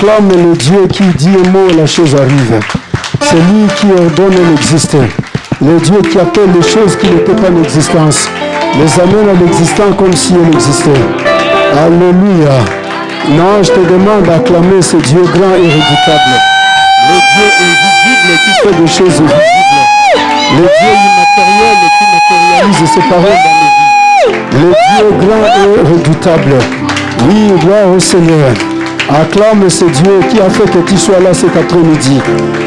Acclame le Dieu qui dit un mot, la chose arrive. C'est lui qui ordonne l'existant. Le Dieu qui appelle les choses qui n'étaient pas en existence, les amène à l'existant comme si elles existaient. Alléluia. Non, je te demande d'acclamer ce Dieu grand et redoutable. Le Dieu invisible qui fait des choses visibles. Le Dieu immatériel qui matérialise ses paroles dans nos vies. Le Dieu grand et redoutable. Oui, gloire au Seigneur. Acclame ce Dieu qui a fait que tu sois là cet après-midi.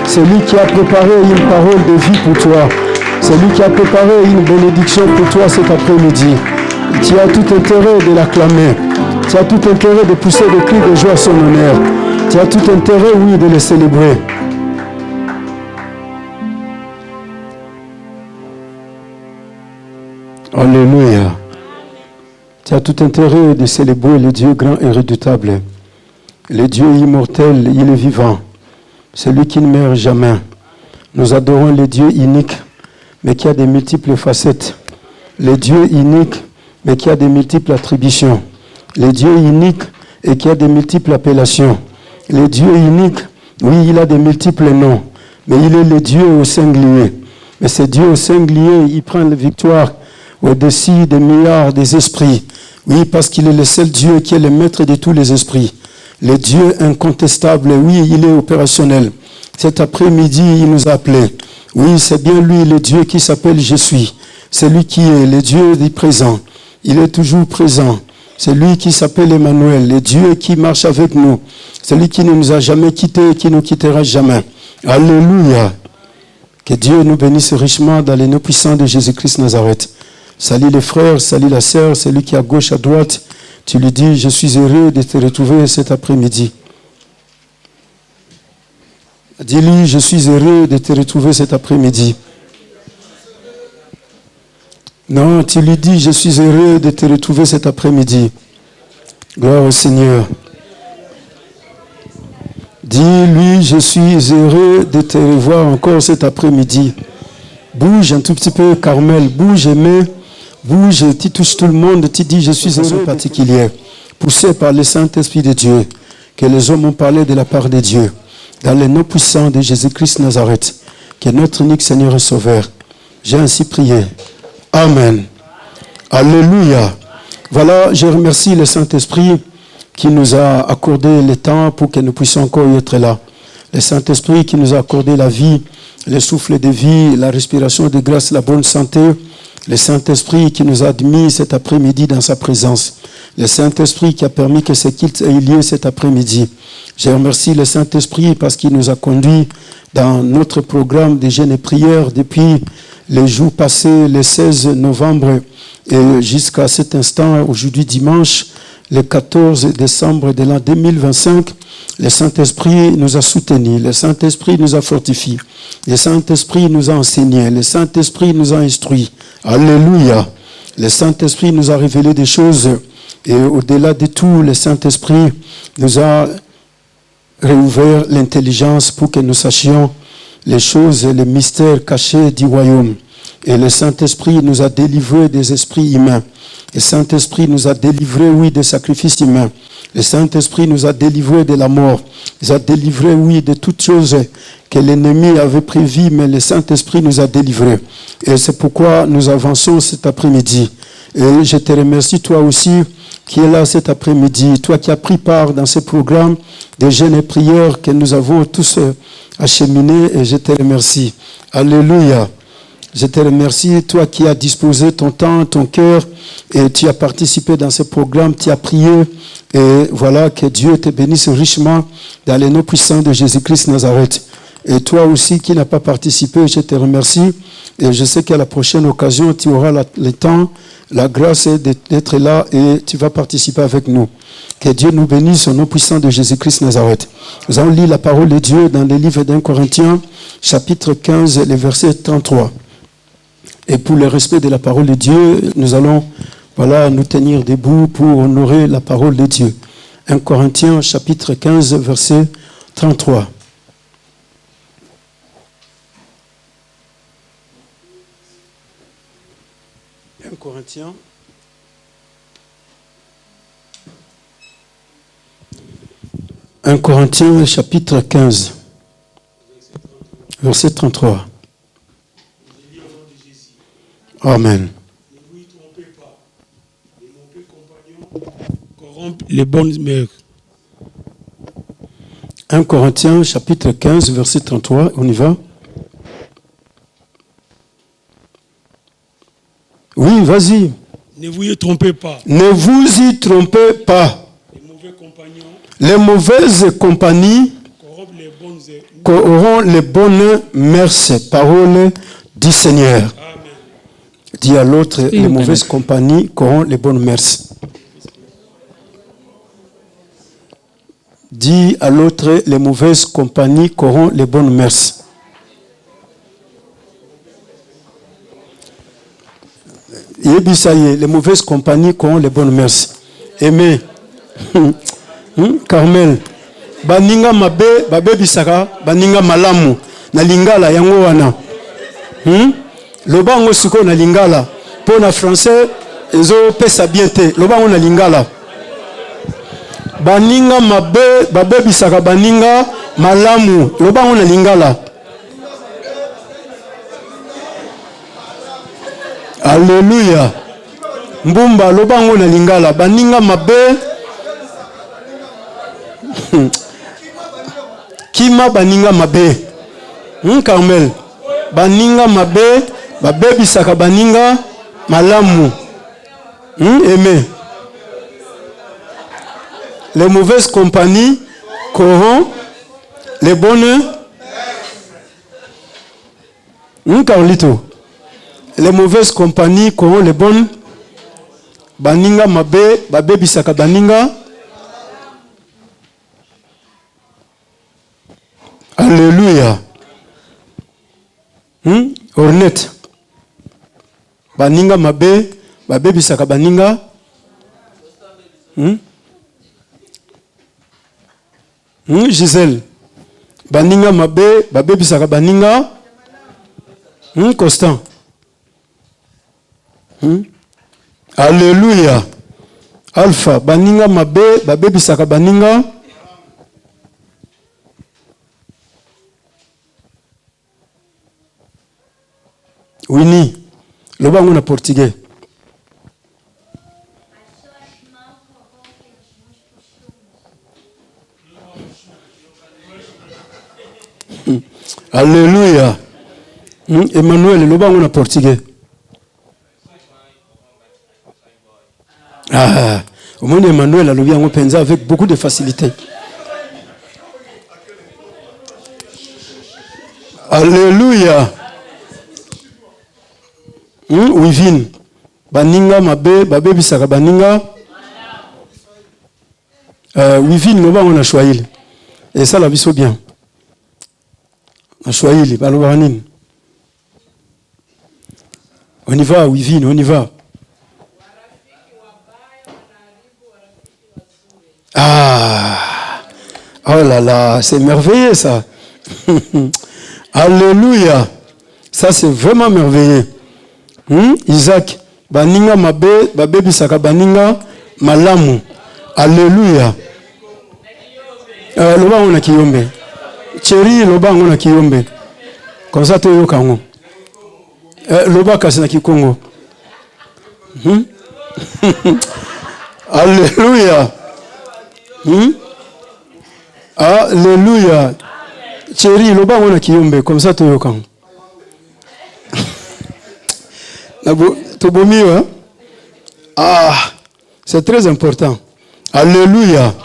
C'est lui qui a préparé une parole de vie pour toi. C'est lui qui a préparé une bénédiction pour toi cet après-midi. Tu as tout intérêt de l'acclamer. Tu as tout intérêt de pousser des cris de joie à son honneur. Tu as tout intérêt, oui, de le célébrer. Alléluia. Tu as tout intérêt de célébrer le Dieu grand et redoutable. Le Dieu immortel, il est vivant. Celui qui ne meurt jamais. Nous adorons le Dieu unique, mais qui a des multiples facettes. Le Dieu unique, mais qui a des multiples attributions. Le Dieu unique et qui a des multiples appellations. Le Dieu unique, oui, il a des multiples noms, mais il est le Dieu au singulier. Mais ce Dieu au singulier, il prend la victoire au-dessus des milliards des esprits. Oui, parce qu'il est le seul Dieu qui est le maître de tous les esprits. Le Dieu incontestable, oui, il est opérationnel. Cet après-midi, il nous a appelés. Oui, c'est bien lui, le Dieu qui s'appelle Je suis. C'est lui qui est le Dieu du présent. Il est toujours présent. C'est lui qui s'appelle Emmanuel, le Dieu qui marche avec nous. C'est lui qui ne nous a jamais quittés et qui ne nous quittera jamais. Alléluia. Que Dieu nous bénisse richement dans les noms puissants de Jésus-Christ Nazareth. Salut les frères, salut la sœur, celui qui est à gauche, à droite. Tu lui dis, je suis heureux de te retrouver cet après-midi. Dis-lui, je suis heureux de te retrouver cet après-midi. Non, tu lui dis, je suis heureux de te retrouver cet après-midi. Gloire au Seigneur. Dis-lui, je suis heureux de te revoir encore cet après-midi. Bouge un tout petit peu, Carmel, bouge, aimé. Bouge, tu touches tout le monde, tu dis, je suis heureux particulier. Poussé par le Saint-Esprit de Dieu, que les hommes ont parlé de la part de Dieu. Dans le nom puissant de Jésus-Christ Nazareth, qui est notre unique Seigneur et Sauveur. J'ai ainsi prié. Amen. Alléluia. Voilà, je remercie le Saint-Esprit qui nous a accordé le temps pour que nous puissions encore y être là. Le Saint-Esprit qui nous a accordé la vie, le souffle de vie, la respiration de grâce, la bonne santé. Le Saint-Esprit qui nous a admis cet après-midi dans sa présence. Le Saint-Esprit qui a permis que ce culte ait lieu cet après-midi. Je remercie le Saint-Esprit parce qu'il nous a conduits dans notre programme de jeûne et prière depuis les jours passés, le 16 novembre et jusqu'à cet instant, aujourd'hui dimanche, le 14 décembre de l'an 2025. Le Saint-Esprit nous a soutenus, le Saint-Esprit nous a fortifiés, le Saint-Esprit nous a enseignés, le Saint-Esprit nous a instruits. Alléluia. Le Saint-Esprit nous a révélé des choses et au-delà de tout, le Saint-Esprit nous a réouvert l'intelligence pour que nous sachions les choses et les mystères cachés du royaume. Et le Saint-Esprit nous a délivrés des esprits humains. Le Saint-Esprit nous a délivrés, oui, des sacrifices humains. Le Saint-Esprit nous a délivrés de la mort. Il nous a délivrés, oui, de toutes choses que l'ennemi avait prévues, mais le Saint-Esprit nous a délivrés. Et c'est pourquoi nous avançons cet après-midi. Et je te remercie, toi aussi, qui es là cet après-midi, toi qui as pris part dans ce programme de jeûne et prières que nous avons tous acheminés, et je te remercie. Alléluia. Je te remercie, toi qui as disposé ton temps, ton cœur, et tu as participé dans ce programme, tu as prié, et voilà, que Dieu te bénisse richement dans les noms puissants de Jésus-Christ Nazareth. Et toi aussi qui n'as pas participé, je te remercie, et je sais qu'à la prochaine occasion, tu auras le temps, la grâce d'être là, et tu vas participer avec nous. Que Dieu nous bénisse au nom puissant de Jésus-Christ Nazareth. Nous allons lire la parole de Dieu dans le livre d'1 Corinthiens, chapitre 15, le verset 33. Et pour le respect de la parole de Dieu, nous allons nous tenir debout pour honorer la parole de Dieu. 1 Corinthiens chapitre 15, verset 33. Corinthiens. 1 Corinthiens chapitre 15, verset 33. Amen. Ne vous y trompez pas. Les mauvais compagnons corrompent les bonnes mères. 1 Corinthiens chapitre 15, verset 33. On y va? Oui, vas-y. Ne vous y trompez pas. Ne vous y trompez pas. Les mauvais compagnons Les mauvaises compagnies auront les bonnes mœurs. Parole du Seigneur. Amen. Dis à l'autre, les mauvaises compagnies auront les bonnes mœurs. Dis à l'autre, les mauvaises compagnies auront les bonnes mœurs. Les mauvaises compagnies auront les bonnes mœurs. Aimé. Carmel. Baninga mabe, babe bisaka, baninga malamu. Na lingala yango wana. Lobango siko na lingala. Pour na français, ezo pesa bien te. Lobango na lingala. Baninga mabe, babe bisaka, baninga malamu. Lobango na lingala. Alléluia. Mbumba lobango na lingala. Baninga mabe. Kima baninga mabe. Carmel. Baninga mabe, babe bisaka baninga malamu. Aimé. Les mauvaises compagnies corrompent les bonnes. Carlito. Les mauvaises compagnies corrompent les bonnes. Baninga mabe, babe bisaka baninga. Alléluia. Ornette. Baninga mabe, babe bisaka baninga. Gisèle. Baninga mabe, babe bisaka baninga. Constant. Alléluia. Alpha. Baninga mabe, babe bisaka baninga. Winnie, le bango na portugais. Alléluia. Emmanuel, le bango na portugais. Ah, au moins Emmanuel a le bien penza avec beaucoup de facilité. Alléluia. Wivine. Baninga mabe, babe bisaka baninga. Wivine, loba on a choisi. Et ça la biso bien. On a choisi, balobanine. On y va, Wivine, on y va. Ah, oh là là, c'est merveilleux ça. Alléluia. Ça c'est vraiment merveilleux. Isaac, baninga mabe, babe bisaka baninga malamu. Alléluia. Loba on a kiyombe. Chéri, loba on a kiyombe. Comme ça, tu es au Congo. Loba kasi na kikongo. Alléluia. Alléluia. Chéri, loba on a kiyombe. Comme ça, tu es au Congo. Ah, c'est très important. Alléluia.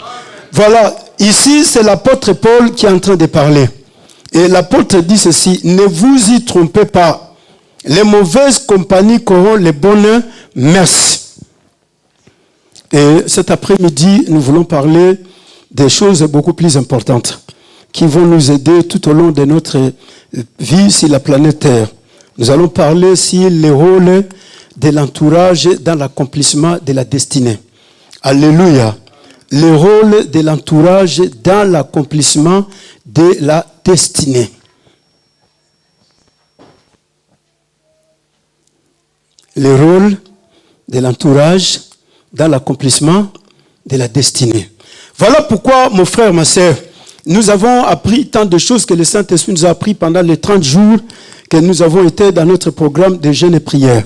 Voilà, ici c'est l'apôtre Paul qui est en train de parler. Et l'apôtre dit ceci, ne vous y trompez pas. Les mauvaises compagnies corrompent les bonnes mœurs. Et cet après-midi, nous voulons parler des choses beaucoup plus importantes qui vont nous aider tout au long de notre vie sur la planète Terre. Nous allons parler sur le rôle de l'entourage dans l'accomplissement de la destinée. Alléluia. Le rôle de l'entourage dans l'accomplissement de la destinée. Le rôle de l'entourage dans l'accomplissement de la destinée. Voilà pourquoi, mon frère, ma sœur, nous avons appris tant de choses que le Saint-Esprit nous a appris pendant les 30 jours que nous avons été dans notre programme de jeûne et prière.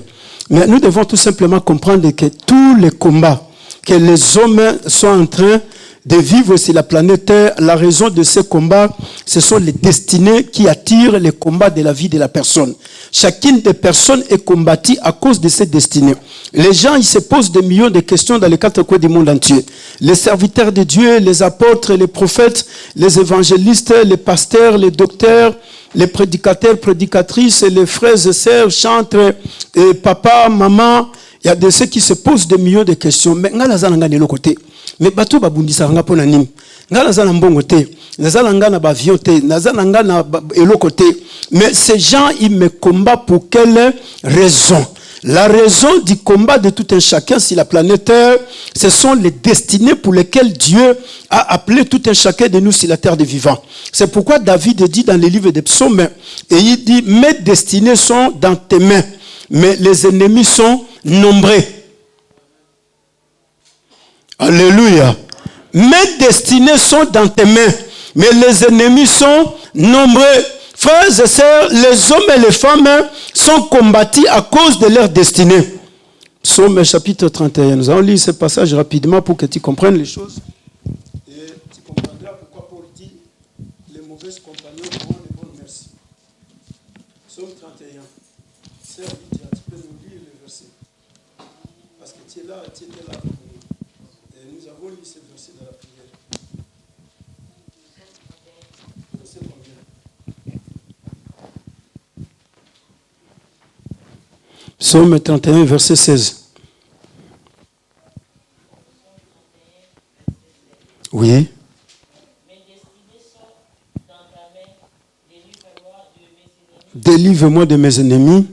Mais nous devons tout simplement comprendre que tous les combats que les hommes sont en train de vivre sur la planète Terre, la raison de ces combats, ce sont les destinées qui attirent les combats de la vie de la personne. Chacune des personnes est combattue à cause de ces destinées. Les gens, ils se posent des millions de questions dans les quatre coins du monde entier. Les serviteurs de Dieu, les apôtres, les prophètes, les évangélistes, les pasteurs, les docteurs, les prédicateurs, prédicatrices, les frères et sœurs, chantres, et papa, maman, il y a de ceux qui se posent des millions de questions. Mais côté. Mais bateau babundisa nga pona nini nga nazana mbongo te nazana nga na bavion te nazana nga na eloko te. Mais ces gens ils me combattent pour quelle raison? La raison du combat de tout un chacun sur la planète Terre, ce sont les destinées pour lesquelles Dieu a appelé tout un chacun de nous sur la terre des vivants. C'est pourquoi David dit dans les livres des psaumes, et il dit, mes destinées sont dans tes mains, mais les ennemis sont nombreux. Alléluia. Mes destinées sont dans tes mains, mais les ennemis sont nombreux. Frères et sœurs, les hommes et les femmes sont combattus à cause de leur destinée. Psaume chapitre 31. Nous allons lire ce passage rapidement pour que tu comprennes les choses. Et tu comprendras pourquoi Paul dit les mauvais compagnons ont les bonnes merci. Psaume 31. Sœur Lydia, tu peux nous lire le verset. Parce que tu es là, tu étais là. Et nous avons lu ce verset dans la prière. Verset combien? Psaume 31, verset 16. Oui. Mes destinées sont dans ta main. Délivre-moi de mes ennemis.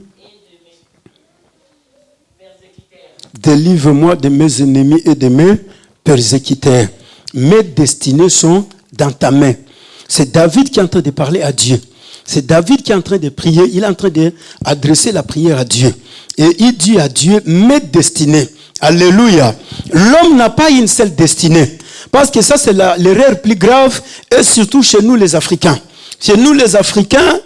Délivre-moi de mes ennemis et de mes persécuteurs. Mes destinées sont dans ta main. C'est David qui est en train de parler à Dieu. C'est David qui est en train de prier. Il est en train d'adresser la prière à Dieu. Et il dit à Dieu, mes destinées. Alléluia. L'homme n'a pas une seule destinée. Parce que ça, c'est l'erreur plus grave. Et surtout chez nous, les Africains. Chez nous, les Africains,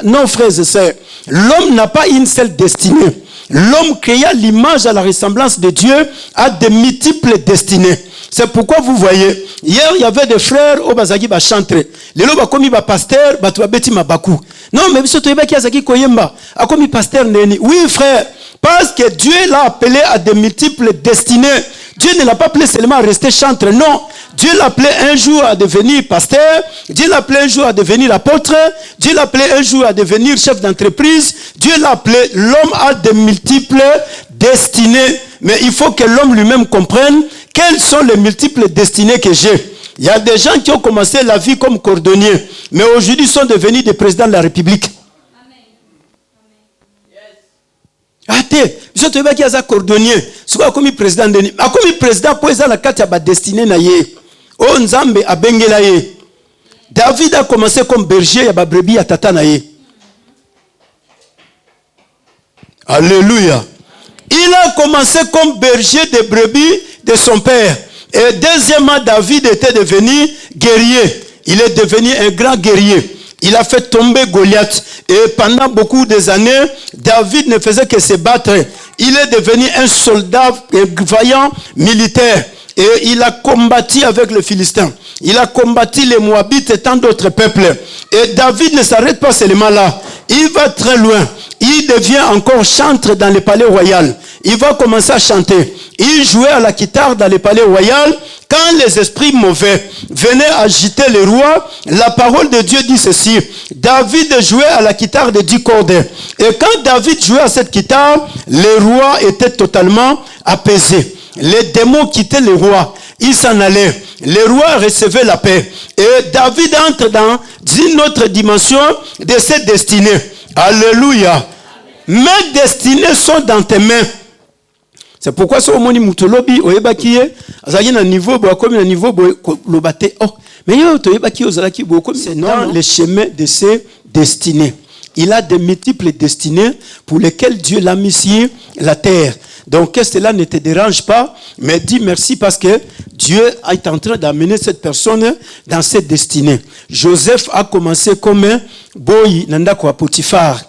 non, frères et sœurs, l'homme n'a pas une seule destinée. L'homme créé à l'image, à la ressemblance de Dieu, a de multiples destinées. C'est pourquoi vous voyez, hier il y avait des frères au Bazagi Bachantre. Les loba komi ba pasteur, ba tu abeti mabaku. Non, mais biso toyeba ki azaki koyemba, a komi pasteur neni. Oui frère, parce que Dieu l'a appelé à de multiples destinées. Dieu ne l'a pas appelé seulement à rester chantre, non. Dieu l'a appelé un jour à devenir pasteur, Dieu l'a appelé un jour à devenir apôtre, Dieu l'a appelé un jour à devenir chef d'entreprise, Dieu l'a appelé, l'homme a de multiples destinées. Mais il faut que l'homme lui-même comprenne quelles sont les multiples destinées que j'ai. Il y a des gens qui ont commencé la vie comme cordonniers, mais aujourd'hui sont devenus des présidents de la République. Ate, je te dis qu'il y a un cordonnier. Soit comme président de ni. Comme président pour ça la carte a destinée na ye. Oh Nzambe a bengela ye. David a commencé comme berger ya ba brebis ya tata na ye. Alléluia. Il a commencé comme berger de brebis de son père. Et deuxièmement, David était devenu guerrier. Il est devenu un grand guerrier. Il a fait tomber Goliath. Et pendant beaucoup des années, David ne faisait que se battre. Il est devenu un soldat vaillant militaire. Et il a combattu avec les Philistins. Il a combattu les Moabites et tant d'autres peuples. Et David ne s'arrête pas seulement là. Il va très loin. Il devient encore chantre dans le palais royal. Il va commencer à chanter. Il jouait à la guitare dans le palais royal. Quand les esprits mauvais venaient agiter les rois, la parole de Dieu dit ceci. David jouait à la guitare de 10 cordes. Et quand David jouait à cette guitare, les rois étaient totalement apaisés. Les démons quittaient les rois. Ils s'en allaient. Les rois recevaient la paix. Et David entre dans une autre dimension de ses destinées. Alléluia. Mes destinées sont dans tes mains. C'est pourquoi ce moni mutolobi oyebakiye azali na niveau bo comme na niveau bo lobate oh mais yo toyebaki ozalaki bo comme c'est dans les chemins de ses destinées. Il a de multiples destinées pour lesquelles Dieu l'a mis sur la terre. Donc que cela ne te dérange pas, mais dis merci parce que Dieu est en train d'amener cette personne dans cette destinée. Joseph a commencé comme un boy nandako à Potiphar.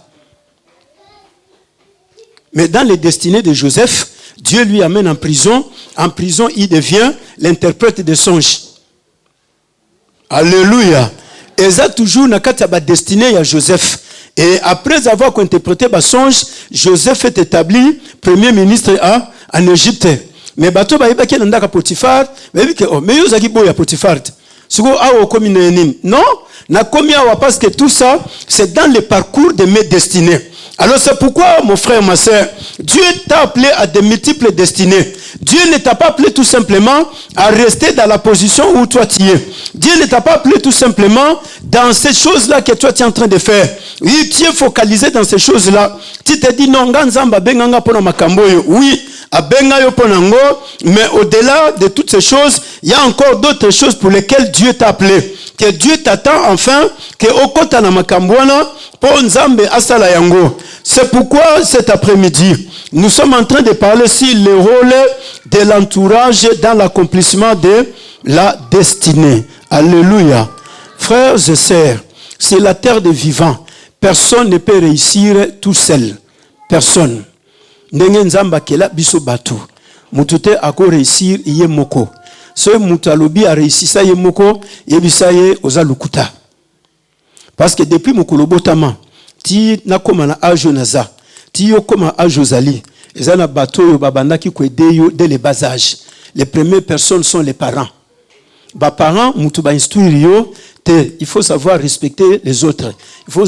Mais dans les destinées de Joseph, Dieu lui amène en prison. En prison, il devient l'interprète des songes. Alléluia. Et ça toujours n'a qu'à ta destinée à Joseph. Et après avoir interprété le songe, Joseph est établi premier ministre en Égypte. Mais bateau ba yeba kena ndaka Potiphar, mais yo zaki boya Potiphar. Siko awo komi non, na komi awa parce que tout ça c'est dans le parcours de mes destinées. Alors c'est pourquoi mon frère, ma soeur, Dieu t'a appelé à de multiples destinées. Dieu ne t'a pas appelé tout simplement à rester dans la position où toi tu es. Dieu ne t'a pas appelé tout simplement dans ces choses-là que toi tu es en train de faire. Oui, tu es focalisé dans ces choses-là. Tu te dis non, nganzamba benganga pona makamboyo. Oui, abenga yo ponango, mais au-delà de toutes ces choses, il y a encore d'autres choses pour lesquelles Dieu t'a appelé. Que Dieu t'attend enfin que okota na makambwana po nzambe asala yango. C'est pourquoi cet après-midi, nous sommes en train de parler sur le rôle de l'entourage dans l'accomplissement de la destinée. Alléluia. Frères et sœurs, c'est la terre des vivants. Personne ne peut réussir tout seul. Personne. Ndenge nzamba kela biso batu. Mutute ako réussir iye moko. Ce mutalobi a réussi ça iye moko, yebisa ye oza lukuta. Parce que depuis mokolo botama, ti nakoma na ajo naza, ti yo koma ajo zali, ezana bato yo babandaki ko aider dès le bas âge. Les premières personnes sont les parents. Ba parents mutu ba instruire yo te, il faut savoir respecter les autres. Il faut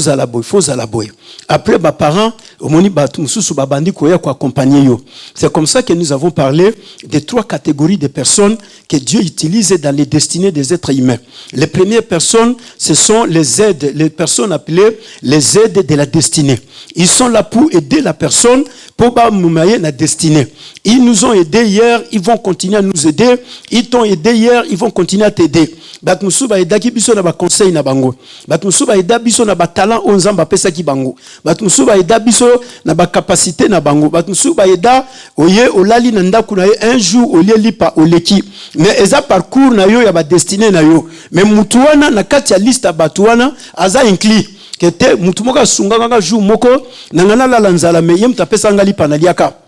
zalaboy. Après ba parents, omoni batu mususu babandi ko ya ko accompagner yo. C'est comme ça que nous avons parlé des trois catégories de personnes que Dieu utilise dans les destinées des êtres humains. Les premières personnes, ce sont les aides, les personnes appelées les aides de la destinée. Ils sont là pour aider la personne pour ba mumaye la destinée. Ils nous ont aidés hier, ils vont continuer à nous aider. Ils t'ont aidé hier, ils vont continuer à t'aider. Bat musuba edaki biso na ba conseil na bango. Bat musuba eda biso na ba talent onzamba pesa ki bango. Bat musuba eda biso na ba capacité na bango. Bat musuba eda oye olali na ndaku na ye un jour olie lipa oleki. Mais eza parcours na yo ya ba destinée na yo. Mais mutu wana na kati ya liste batu wana aza inclus. Kete mutu moka sunga nga jour moko na ngana la nzala me yem tapesa ngali panaliaka.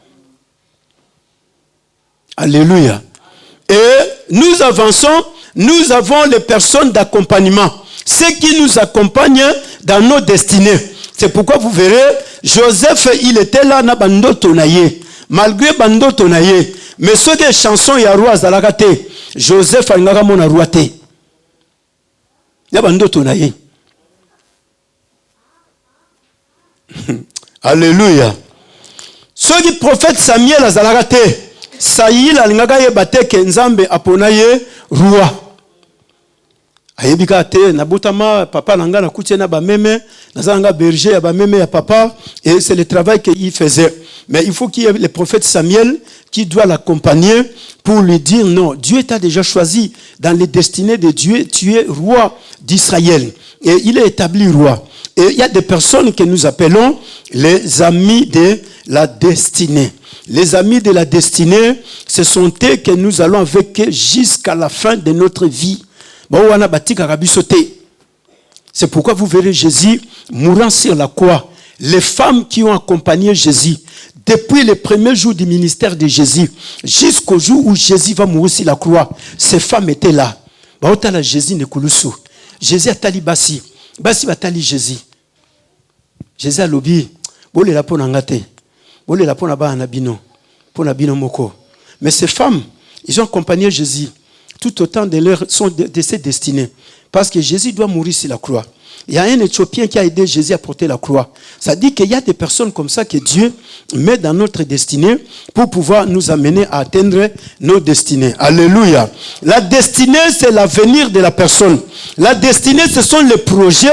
Alléluia. Et nous avançons, nous avons les personnes d'accompagnement. Ceux qui nous accompagnent dans nos destinées. C'est pourquoi vous verrez, Joseph, il était là na bandoto na ye. Malgré bandoto na ye. Mais ceux des chansons ya roi zalakate, Joseph a ngaka mona roi te. Ya bandoto na ye. Alléluia. Ceux qui prophète Samuel a zalakate. Saïl alingaka ye bate ke nzambe apona ye roi. Ayebika te na botama papa nanga na kutie na ba meme nazanga berger ya ba meme ya papa et c'est le travail qu'il faisait. Mais il faut qu'il y ait le prophète Samuel qui doit l'accompagner pour lui dire non, Dieu t'a déjà choisi dans les destinées de Dieu, tu es roi d'Israël et il est établi roi. Et il y a des personnes que nous appelons les amis de la destinée. Les amis de la destinée, ce sont eux que nous allons avec eux jusqu'à la fin de notre vie. C'est pourquoi vous verrez Jésus mourant sur la croix. Les femmes qui ont accompagné Jésus, depuis le premier jour du ministère de Jésus, jusqu'au jour où Jésus va mourir sur la croix, ces femmes étaient là. Jésus a tali basi. Basi batali Jésus. Jésus a lobi. Bole la pona ngate. Bole la pona ba anabino. Pona bino moko. Mais ces femmes, ils ont accompagné Jésus tout autant de ses destinées. Parce que Jésus doit mourir sur la croix. Il y a un Éthiopien qui a aidé Jésus à porter la croix. Ça dit qu'il y a des personnes comme ça que Dieu met dans notre destinée pour pouvoir nous amener à atteindre nos destinées. Alléluia. La destinée, c'est l'avenir de la personne. La destinée, ce sont les projets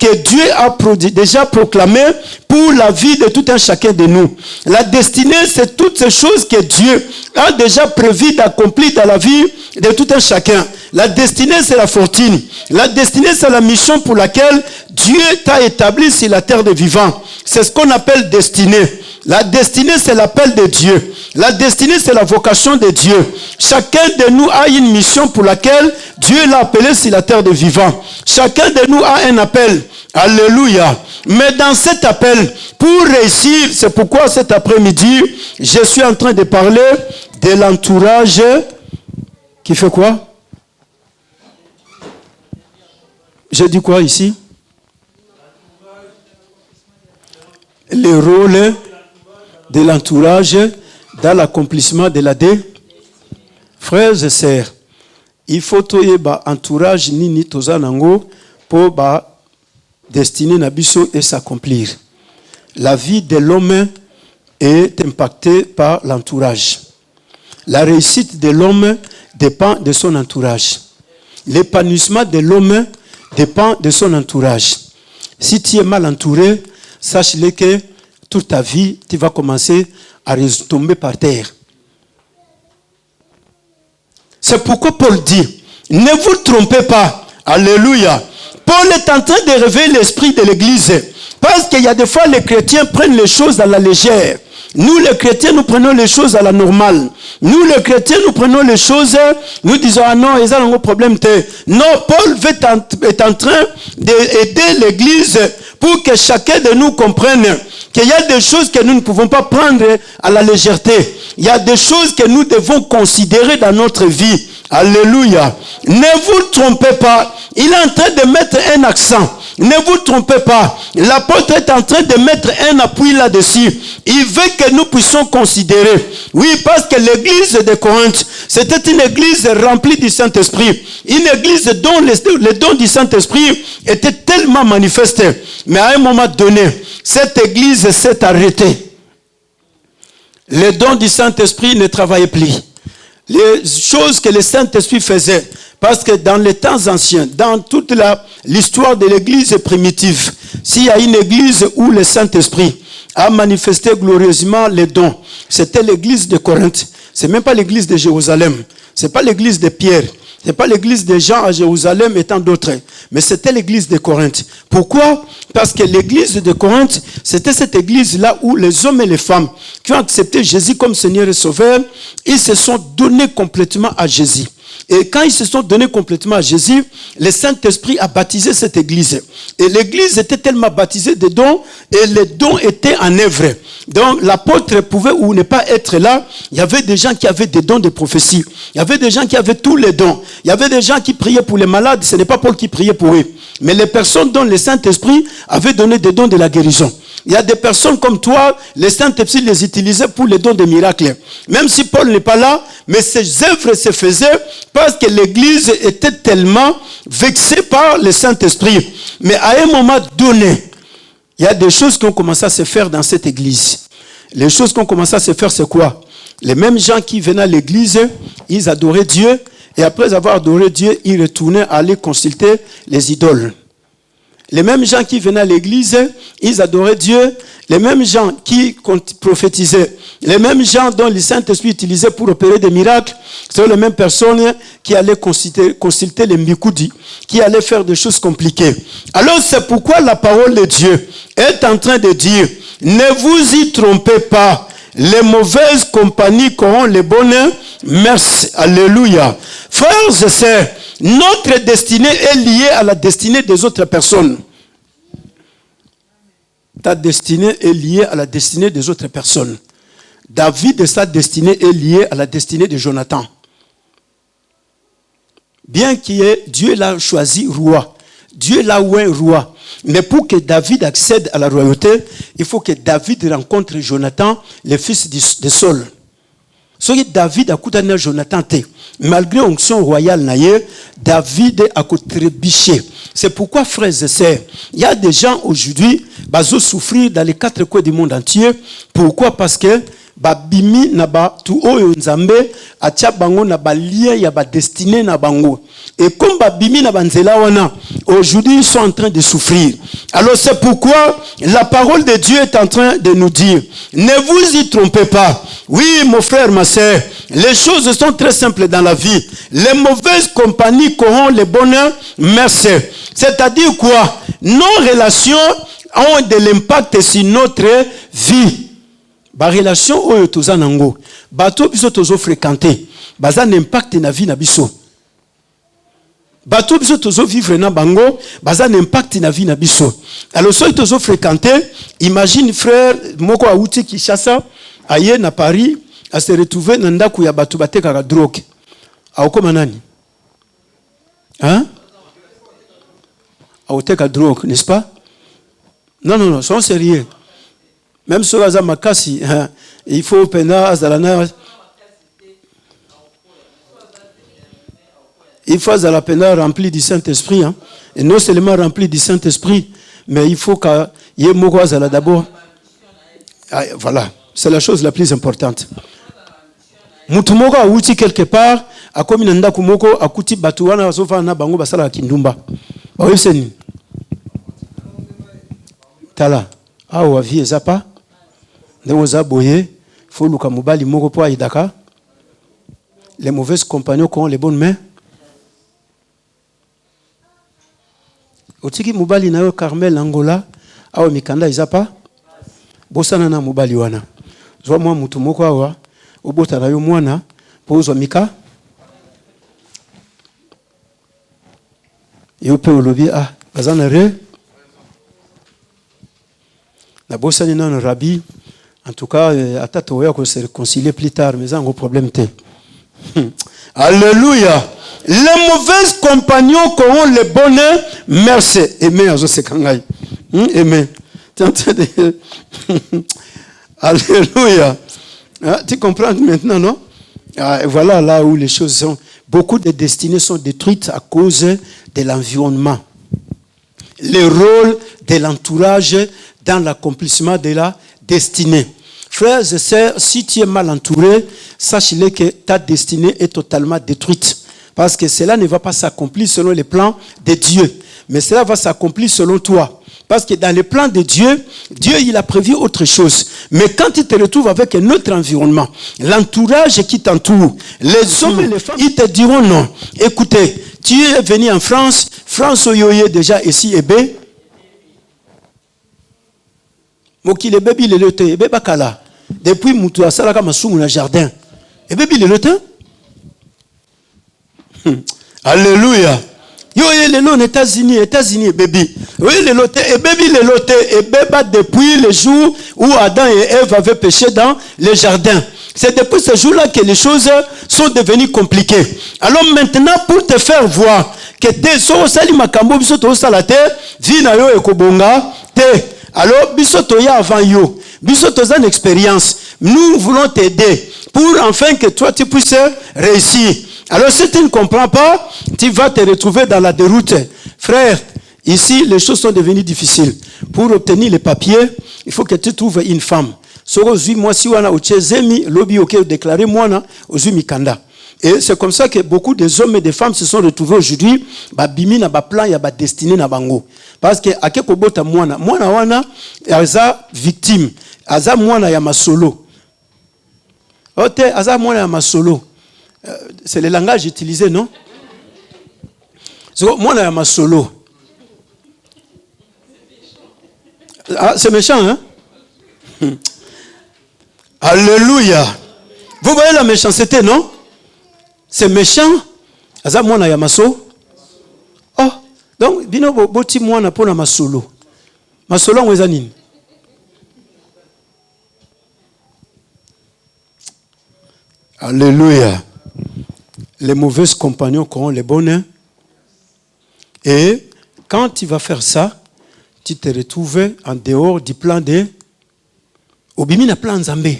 que Dieu a déjà proclamés pour la vie de tout un chacun de nous. La destinée, c'est toutes ces choses que Dieu a déjà prévu d'accomplir dans la vie de tout un chacun. La destinée, c'est la fortune. La destinée, c'est la mission pour laquelle Dieu t'a établi sur la terre des vivants. C'est ce qu'on appelle destinée. La destinée, c'est l'appel de Dieu. La destinée, c'est la vocation de Dieu. Chacun de nous a une mission pour laquelle Dieu l'a appelé sur la terre des vivants. Chacun de nous a un appel. Alléluia. Mais dans cet appel, pour réussir, c'est pourquoi cet après-midi, je suis en train de parler de l'entourage qui fait quoi? J'ai dit quoi ici? Le rôle de l'entourage dans l'accomplissement de la dé. Frères et sœurs, il faut que l'entourage nini tozanango pour destiner nabiso et s'accomplir. La vie de l'homme est impactée par l'entourage. La réussite de l'homme dépend de son entourage. L'épanouissement de l'homme dépend de son entourage. Si tu es mal entouré, sache-le que toute ta vie, tu vas commencer à tomber par terre. C'est pourquoi Paul dit, ne vous trompez pas. Alléluia. Paul est en train de réveiller l'esprit de l'église. Parce qu'il y a des fois, les chrétiens prennent les choses à la légère. Nous, les chrétiens, nous prenons les choses à la normale. Nous, les chrétiens, nous prenons les choses, nous disons, ah non, ils ont un problème. Non, Paul est en train d'aider l'église pour que chacun de nous comprenne qu'il y a des choses que nous ne pouvons pas prendre à la légèreté. Il y a des choses que nous devons considérer dans notre vie. Alléluia. Ne vous trompez pas. Il est en train de mettre un accent. Ne vous trompez pas. L'apôtre est en train de mettre un appui là-dessus. Il veut que nous puissions considérer. Oui, parce que l'église de Corinthe, c'était une église remplie du Saint-Esprit. Une église dont les dons du Saint-Esprit étaient tellement manifestés. Mais à un moment donné, cette église s'est arrêtée. Les dons du Saint-Esprit ne travaillaient plus. Les choses que le Saint-Esprit faisait, parce que dans les temps anciens, dans toute l'histoire de l'église primitive, s'il y a une église où le Saint-Esprit a manifesté glorieusement les dons, c'était l'église de Corinthe. C'est même pas l'église de Jérusalem. C'est pas l'église de Pierre. C'est pas l'église des gens à Jérusalem et tant d'autres. Mais c'était l'église de Corinthe. Pourquoi? Parce que l'église de Corinthe, c'était cette église-là où les hommes et les femmes qui ont accepté Jésus comme Seigneur et Sauveur, ils se sont donnés complètement à Jésus. Et quand ils se sont donnés complètement à Jésus, le Saint-Esprit a baptisé cette église. Et l'église était tellement baptisée de dons, et les dons étaient en œuvre. Donc l'apôtre pouvait ou ne pas être là. Il y avait des gens qui avaient des dons de prophétie. Il y avait des gens qui avaient tous les dons. Il y avait des gens qui priaient pour les malades. Ce n'est pas Paul qui priait pour eux. Mais les personnes dont le Saint-Esprit avait donné des dons de la guérison. Il y a des personnes comme toi, le Saint-Esprit les utilisait pour les dons de miracles. Même si Paul n'est pas là, mais ces œuvres se faisaient parce que l'église était tellement vexée par le Saint-Esprit. Mais à un moment donné, il y a des choses qui ont commencé à se faire dans cette église. Les choses qui ont commencé à se faire, c'est quoi? Les mêmes gens qui venaient à l'église, ils adoraient Dieu. Et après avoir adoré Dieu, ils retournaient aller consulter les idoles. Les mêmes gens qui venaient à l'église, ils adoraient Dieu. Les mêmes gens qui prophétisaient, les mêmes gens dont le Saint-Esprit utilisait pour opérer des miracles, c'est les mêmes personnes qui allaient consulter les Mikoudi, qui allaient faire des choses compliquées. Alors c'est pourquoi la parole de Dieu est en train de dire, ne vous y trompez pas. Les mauvaises compagnies corrompent les bonnes mœurs. Alléluia. Frères et sœurs, notre destinée est liée à la destinée des autres personnes. Ta destinée est liée à la destinée des autres personnes. David, sa destinée est liée à la destinée de Jonathan. Bien qu'il ait, Dieu l'a choisi roi. Dieu l'a oint roi. Mais pour que David accède à la royauté, il faut que David rencontre Jonathan, le fils de Saul. Ce que David a coupé Jonathan, malgré l'onction royale, David a trébuché. C'est pourquoi, frères et sœurs, il y a des gens aujourd'hui qui souffrent dans les 4 coins du monde entier. Pourquoi? Parce que babimi na ba tu oyo nzambe atia bango na ba lien ya ba destinée na bango. Et comme babimi na banzela wana, aujourd'hui ils sont en train de souffrir. Alors c'est pourquoi la parole de Dieu est en train de nous dire, ne vous y trompez pas. Oui, mon frère, ma sœur, les choses sont très simples dans la vie. Les mauvaises compagnies corrompent les bonnes merci. C'est-à-dire quoi? Nos relations ont de l'impact sur notre vie. Ba relation oyo toza nango, bato biso tozo fréquenter, baza n'impact na vie na biso. Bato biso tozo vivre na bango, baza n'impact na vie na biso. Alors soki tozo fréquenter, imagine frère moko auti Kinshasa, aye na Paris, a se retrouver na ndaku ya bato batekaka drogue. Aokoma nani? Hein? Aoteka drogue, n'est-ce pas? Non, non, non, soyons sérieux. Même sur la Makasi, il faut pena azalana. Il faut la pena rempli du Saint-Esprit, hein. Et non seulement rempli du Saint-Esprit, mais il faut qu'il y ait moko azala d'abord. Voilà, c'est la chose la plus importante. Mutumoko a outi quelque part, a comme nanda kumoko a kuti batuana sofa na bango basala kindumba. Oui, c'est ni. Tala, ah wa vie ezapa. Neoza boye, faut luka mobali moko po aidaka. Les mauvaises compagnons qui ont les bonnes mains. Otiki mobali na yo Carmel Angola, awa mikanda ezapa. Bosana na mobali wana. Zwa mwa mutu moko awa, obota na yo mwana, po ozwa mika. Yo pe olobi ah, bazana re. Na bosani na rabi. En tout cas, attends, on va se réconcilier plus tard, mais ça, un gros problème. Alléluia. Les mauvais compagnons qui ont les bonheurs, merci. Amen, amen. Alléluia. Tu comprends maintenant, non? Voilà là où les choses sont. Beaucoup de destinées sont détruites à cause de l'environnement. Le rôle de l'entourage dans l'accomplissement de la destinée. Frères et sœurs, si tu es mal entouré, sache-le que ta destinée est totalement détruite. Parce que cela ne va pas s'accomplir selon les plans de Dieu. Mais cela va s'accomplir selon toi. Parce que dans les plans de Dieu, Dieu il a prévu autre chose. Mais quand tu te retrouves avec un autre environnement, l'entourage qui t'entoure, les hommes et les femmes, ils te diront non. Écoutez, tu es venu en France, France oyoye déjà ici et B. Mokile bebi le lote, ebe bakala. Depuis mutu asalaka masumu na jardin. Ebe bi le lote. Alléluia. Yo le lot aux États-Unis bebi. Oui le lote, ebe bi le lote, ebe ba depuis le jour où Adam et Ève avaient péché dans le jardin. C'est depuis ce jour-là que les choses sont devenues compliquées. Alors maintenant, pour te faire voir que tes so sali makambo biso to salate, vi na yo ekobonga te. Alors, bisoto ya avant yo, bisoto za une expérience. Nous voulons t'aider pour enfin que toi tu puisses réussir. Alors, si tu ne comprends pas, tu vas te retrouver dans la déroute. Frère, ici, les choses sont devenues difficiles. Pour obtenir les papiers, il faut que tu trouves une femme. Moi, si on a lobby déclaré moi, mikanda. Et c'est comme ça que beaucoup des hommes et des femmes se sont retrouvés aujourd'hui, bimi na ba plan ya ba destiné na bango. Parce que akeko bota mwana wana aza victime, aza mwana ya masolo. Ote aza mwana ya masolo. C'est le langage utilisé, non? So mwana ya masolo. Ah, c'est méchant, hein? Alléluia. Vous voyez la méchanceté, non? C'est méchant. Aza mwana ya maso. Oh, donc bino boti mwana pona masolo. Masolo ngweza nini? Alléluia. Les mauvais compagnons qui ont les bons. Et quand tu vas faire ça, tu te retrouves en dehors du plan de Obimi na plan Nzambe.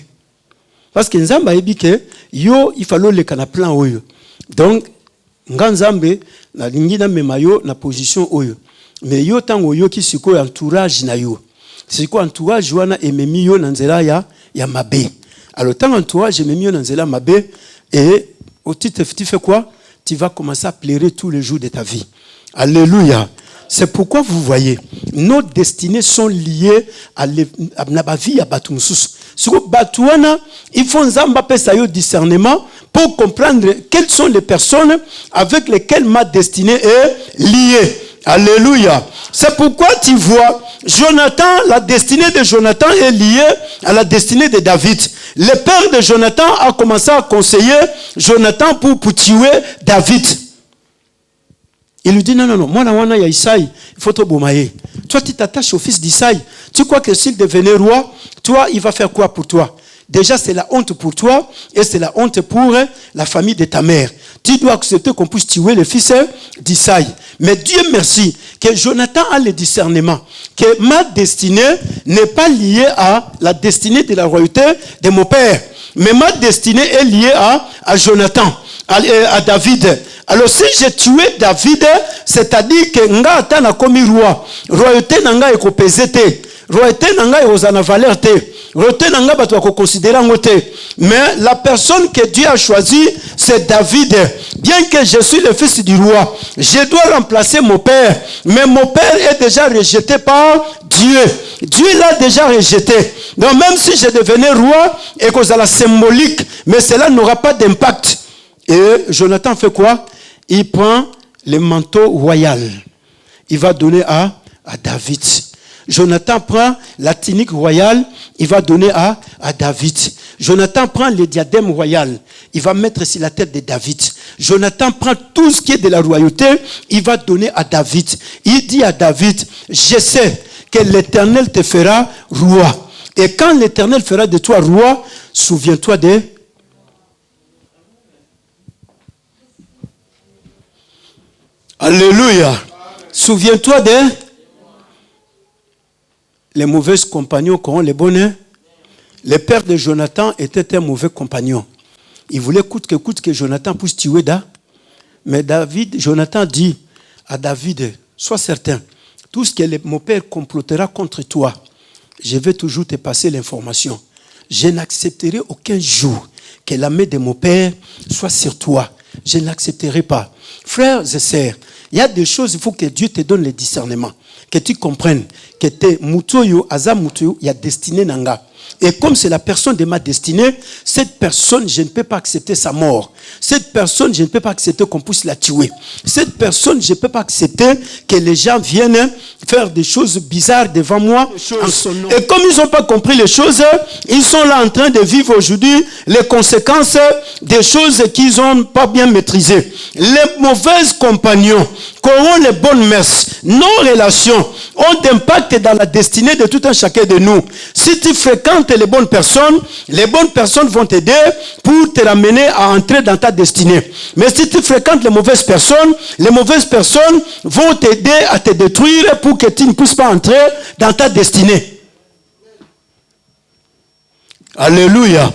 Parce que Nzamba ebi ke yo il fallait le kana plan oyo. Donc Nzambe na lingi na mema yo na position oyo. Mais yo tango yo ki siko entourage na yo. Siko entourage wana ememi yo na nzela ya mabe. Alors, tant en toi, je me mis dans Zéla Mabé, et tu fais quoi? Tu vas commencer à pleurer tous les jours de ta vie. Alléluia. C'est pourquoi vous voyez, nos destinées sont liées à la vie à Batumsus. Sur Batouana, il faut un discernement pour comprendre quelles sont les personnes avec lesquelles ma destinée est liée. Alléluia. C'est pourquoi tu vois, Jonathan, la destinée de Jonathan est liée à la destinée de David. Le père de Jonathan a commencé à conseiller Jonathan pour tuer David. Il lui dit, non, moi, il y a Isaïe, il faut te boumailler. Toi, tu t'attaches au fils d'Isaïe. Tu crois que s'il devenait roi, toi, il va faire quoi pour toi? Déjà, c'est la honte pour toi et c'est la honte pour la famille de ta mère. Tu dois accepter qu'on puisse tuer le fils d'Isaïe. Mais Dieu merci que Jonathan a le discernement, que ma destinée n'est pas liée à la destinée de la royauté de mon père. Mais ma destinée est liée à Jonathan, à David. Alors si j'ai tué David, c'est-à-dire que nga atana komi roi, royauté nanga eko pesete, royauté nanga eko valeur te, royauté nanga bato ko considérer ngote. Mais la personne que Dieu a choisie, c'est David. Bien que je suis le fils du roi, je dois remplacer mon père, mais mon père est déjà rejeté par Dieu. Dieu l'a déjà rejeté. Donc même si je devenais roi et que ça la symbolique, mais cela n'aura pas d'impact. Et Jonathan fait quoi? Il prend le manteau royal. Il va donner à David. Jonathan prend la tunique royale. Il va donner à David. Jonathan prend le diadème royal. Il va mettre sur la tête de David. Jonathan prend tout ce qui est de la royauté. Il va donner à David. Il dit à David, je sais que l'Éternel te fera roi. Et quand l'Éternel fera de toi roi, souviens-toi de... Alléluia. Souviens-toi de les mauvais compagnons qu'ont les bons. Le père de Jonathan était un mauvais compagnon. Il voulait coûte que Jonathan puisse tuer David. Mais Jonathan dit à David, sois certain, tout ce que mon père complotera contre toi, je vais toujours te passer l'information. Je n'accepterai aucun jour que la main de mon père soit sur toi. Je n'accepterai pas. Frères et sœurs, il y a des choses, il faut que Dieu te donne le discernement. Que tu comprennes que tes mutoyo, aza mutoyo, il y a destinée nanga. Et comme c'est la personne de ma destinée, cette personne, je ne peux pas accepter sa mort. Cette personne, je ne peux pas accepter qu'on puisse la tuer. Cette personne, je ne peux pas accepter que les gens viennent faire des choses bizarres devant moi. Et comme ils n'ont pas compris les choses, ils sont là en train de vivre aujourd'hui les conséquences des choses qu'ils n'ont pas bien maîtrisées. Les mauvais compagnons, qu'auront les bonnes mœurs, nos relations ont d'impact dans la destinée de tout un chacun de nous. Si tu fréquentes les bonnes personnes vont t'aider pour te ramener à entrer dans ta destinée. Mais si tu fréquentes les mauvaises personnes vont t'aider à te détruire pour que tu ne puisses pas entrer dans ta destinée. Alléluia.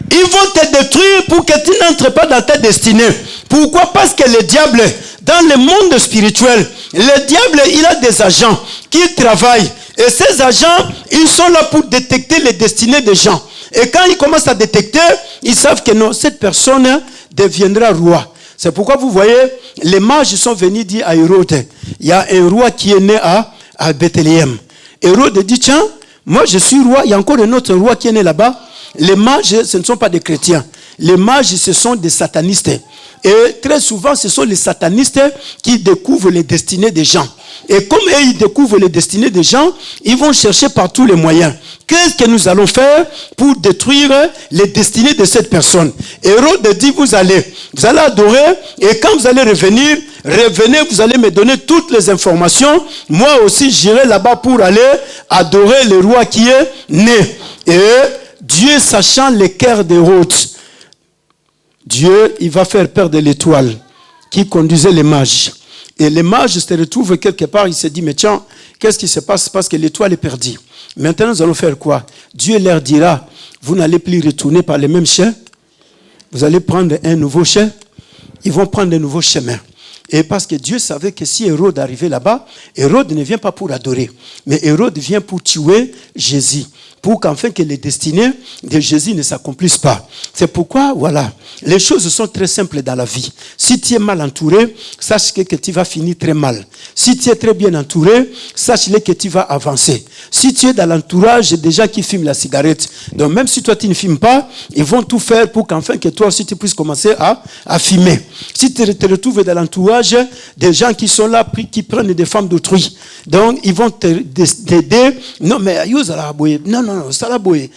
Ils vont te détruire pour que tu n'entres pas dans ta destinée. Pourquoi? Parce que le diable, dans le monde spirituel, le diable, il a des agents qui travaillent. Et ces agents, ils sont là pour détecter les destinées des gens. Et quand ils commencent à détecter, ils savent que non, cette personne deviendra roi. C'est pourquoi vous voyez, les mages sont venus dire à Hérode, il y a un roi qui est né à Bethléem. Hérode dit, tiens, moi je suis roi, il y a encore un autre roi qui est né là-bas. Les mages, ce ne sont pas des chrétiens. Les mages, ce sont des satanistes. Et très souvent, ce sont les satanistes qui découvrent les destinées des gens. Et comme eux, ils découvrent les destinées des gens, ils vont chercher par tous les moyens. Qu'est-ce que nous allons faire pour détruire les destinées de cette personne? Hérode dit, vous allez adorer, et quand vous allez revenez, vous allez me donner toutes les informations. Moi aussi, j'irai là-bas pour aller adorer le roi qui est né. Et Dieu, sachant les cœurs d'Hérode, Dieu, il va faire perdre l'étoile qui conduisait les mages. Et les mages se retrouvent quelque part, ils se disent, mais tiens, qu'est-ce qui se passe? Parce que l'étoile est perdue. Maintenant, nous allons faire quoi? Dieu leur dira, vous n'allez plus retourner par les mêmes chemins. Vous allez prendre un nouveau chemin. Ils vont prendre un nouveau chemin. Et parce que Dieu savait que si Hérode arrivait là-bas, Hérode ne vient pas pour adorer, mais Hérode vient pour tuer Jésus. pour qu'enfin que les destinées de Jésus ne s'accomplissent pas. C'est pourquoi, voilà, les choses sont très simples dans la vie. Si tu es mal entouré, sache que tu vas finir très mal. Si tu es très bien entouré, sache que tu vas avancer. Si tu es dans l'entourage des gens qui fument la cigarette, donc même si toi tu ne fumes pas, ils vont tout faire pour qu'enfin que toi aussi tu puisses commencer à fumer. Si tu te retrouves dans l'entourage des gens qui sont là, qui prennent des femmes d'autrui, donc ils vont t'aider. Non mais non, ça la boye.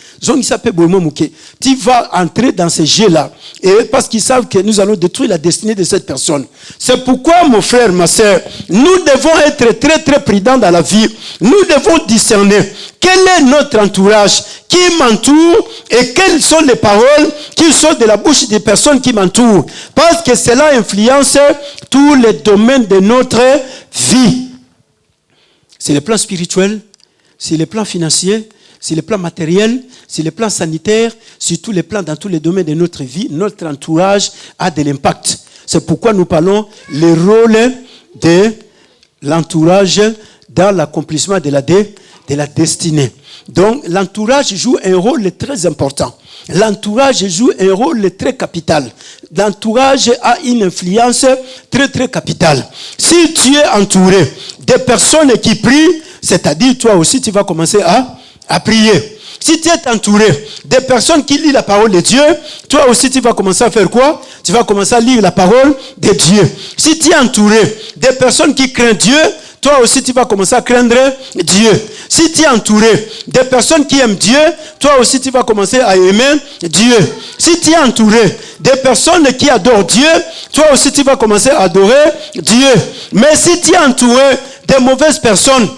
Tu vas entrer dans ces jeux-là, et parce qu'ils savent que nous allons détruire la destinée de cette personne. C'est pourquoi, mon frère, ma soeur, nous devons être très très prudents dans la vie. Nous devons discerner quel est notre entourage qui m'entoure et quelles sont les paroles qui sortent de la bouche des personnes qui m'entourent. Parce que cela influence tous les domaines de notre vie. C'est le plan spirituel, c'est le plan financier, c'est le plan matériel, c'est le plan sanitaire, sur tous les plans, dans tous les domaines de notre vie. Notre entourage a de l'impact. C'est pourquoi nous parlons le rôle de l'entourage dans l'accomplissement de la destinée. Donc, l'entourage joue un rôle très important. L'entourage joue un rôle très capital. L'entourage a une influence très, très capitale. Si tu es entouré de personnes qui prient, c'est-à-dire toi aussi, tu vas commencer à prier. Si tu es entouré de personnes qui lisent la parole de Dieu, toi aussi tu vas commencer à faire quoi? Tu vas commencer à lire la parole de Dieu. Si tu es entouré de personnes qui craignent Dieu, toi aussi tu vas commencer à craindre Dieu. Si tu es entouré de personnes qui aiment Dieu, toi aussi tu vas commencer à aimer Dieu. Si tu es entouré de personnes qui adorent Dieu, toi aussi tu vas commencer à adorer Dieu. Mais si tu es entouré de mauvaises personnes,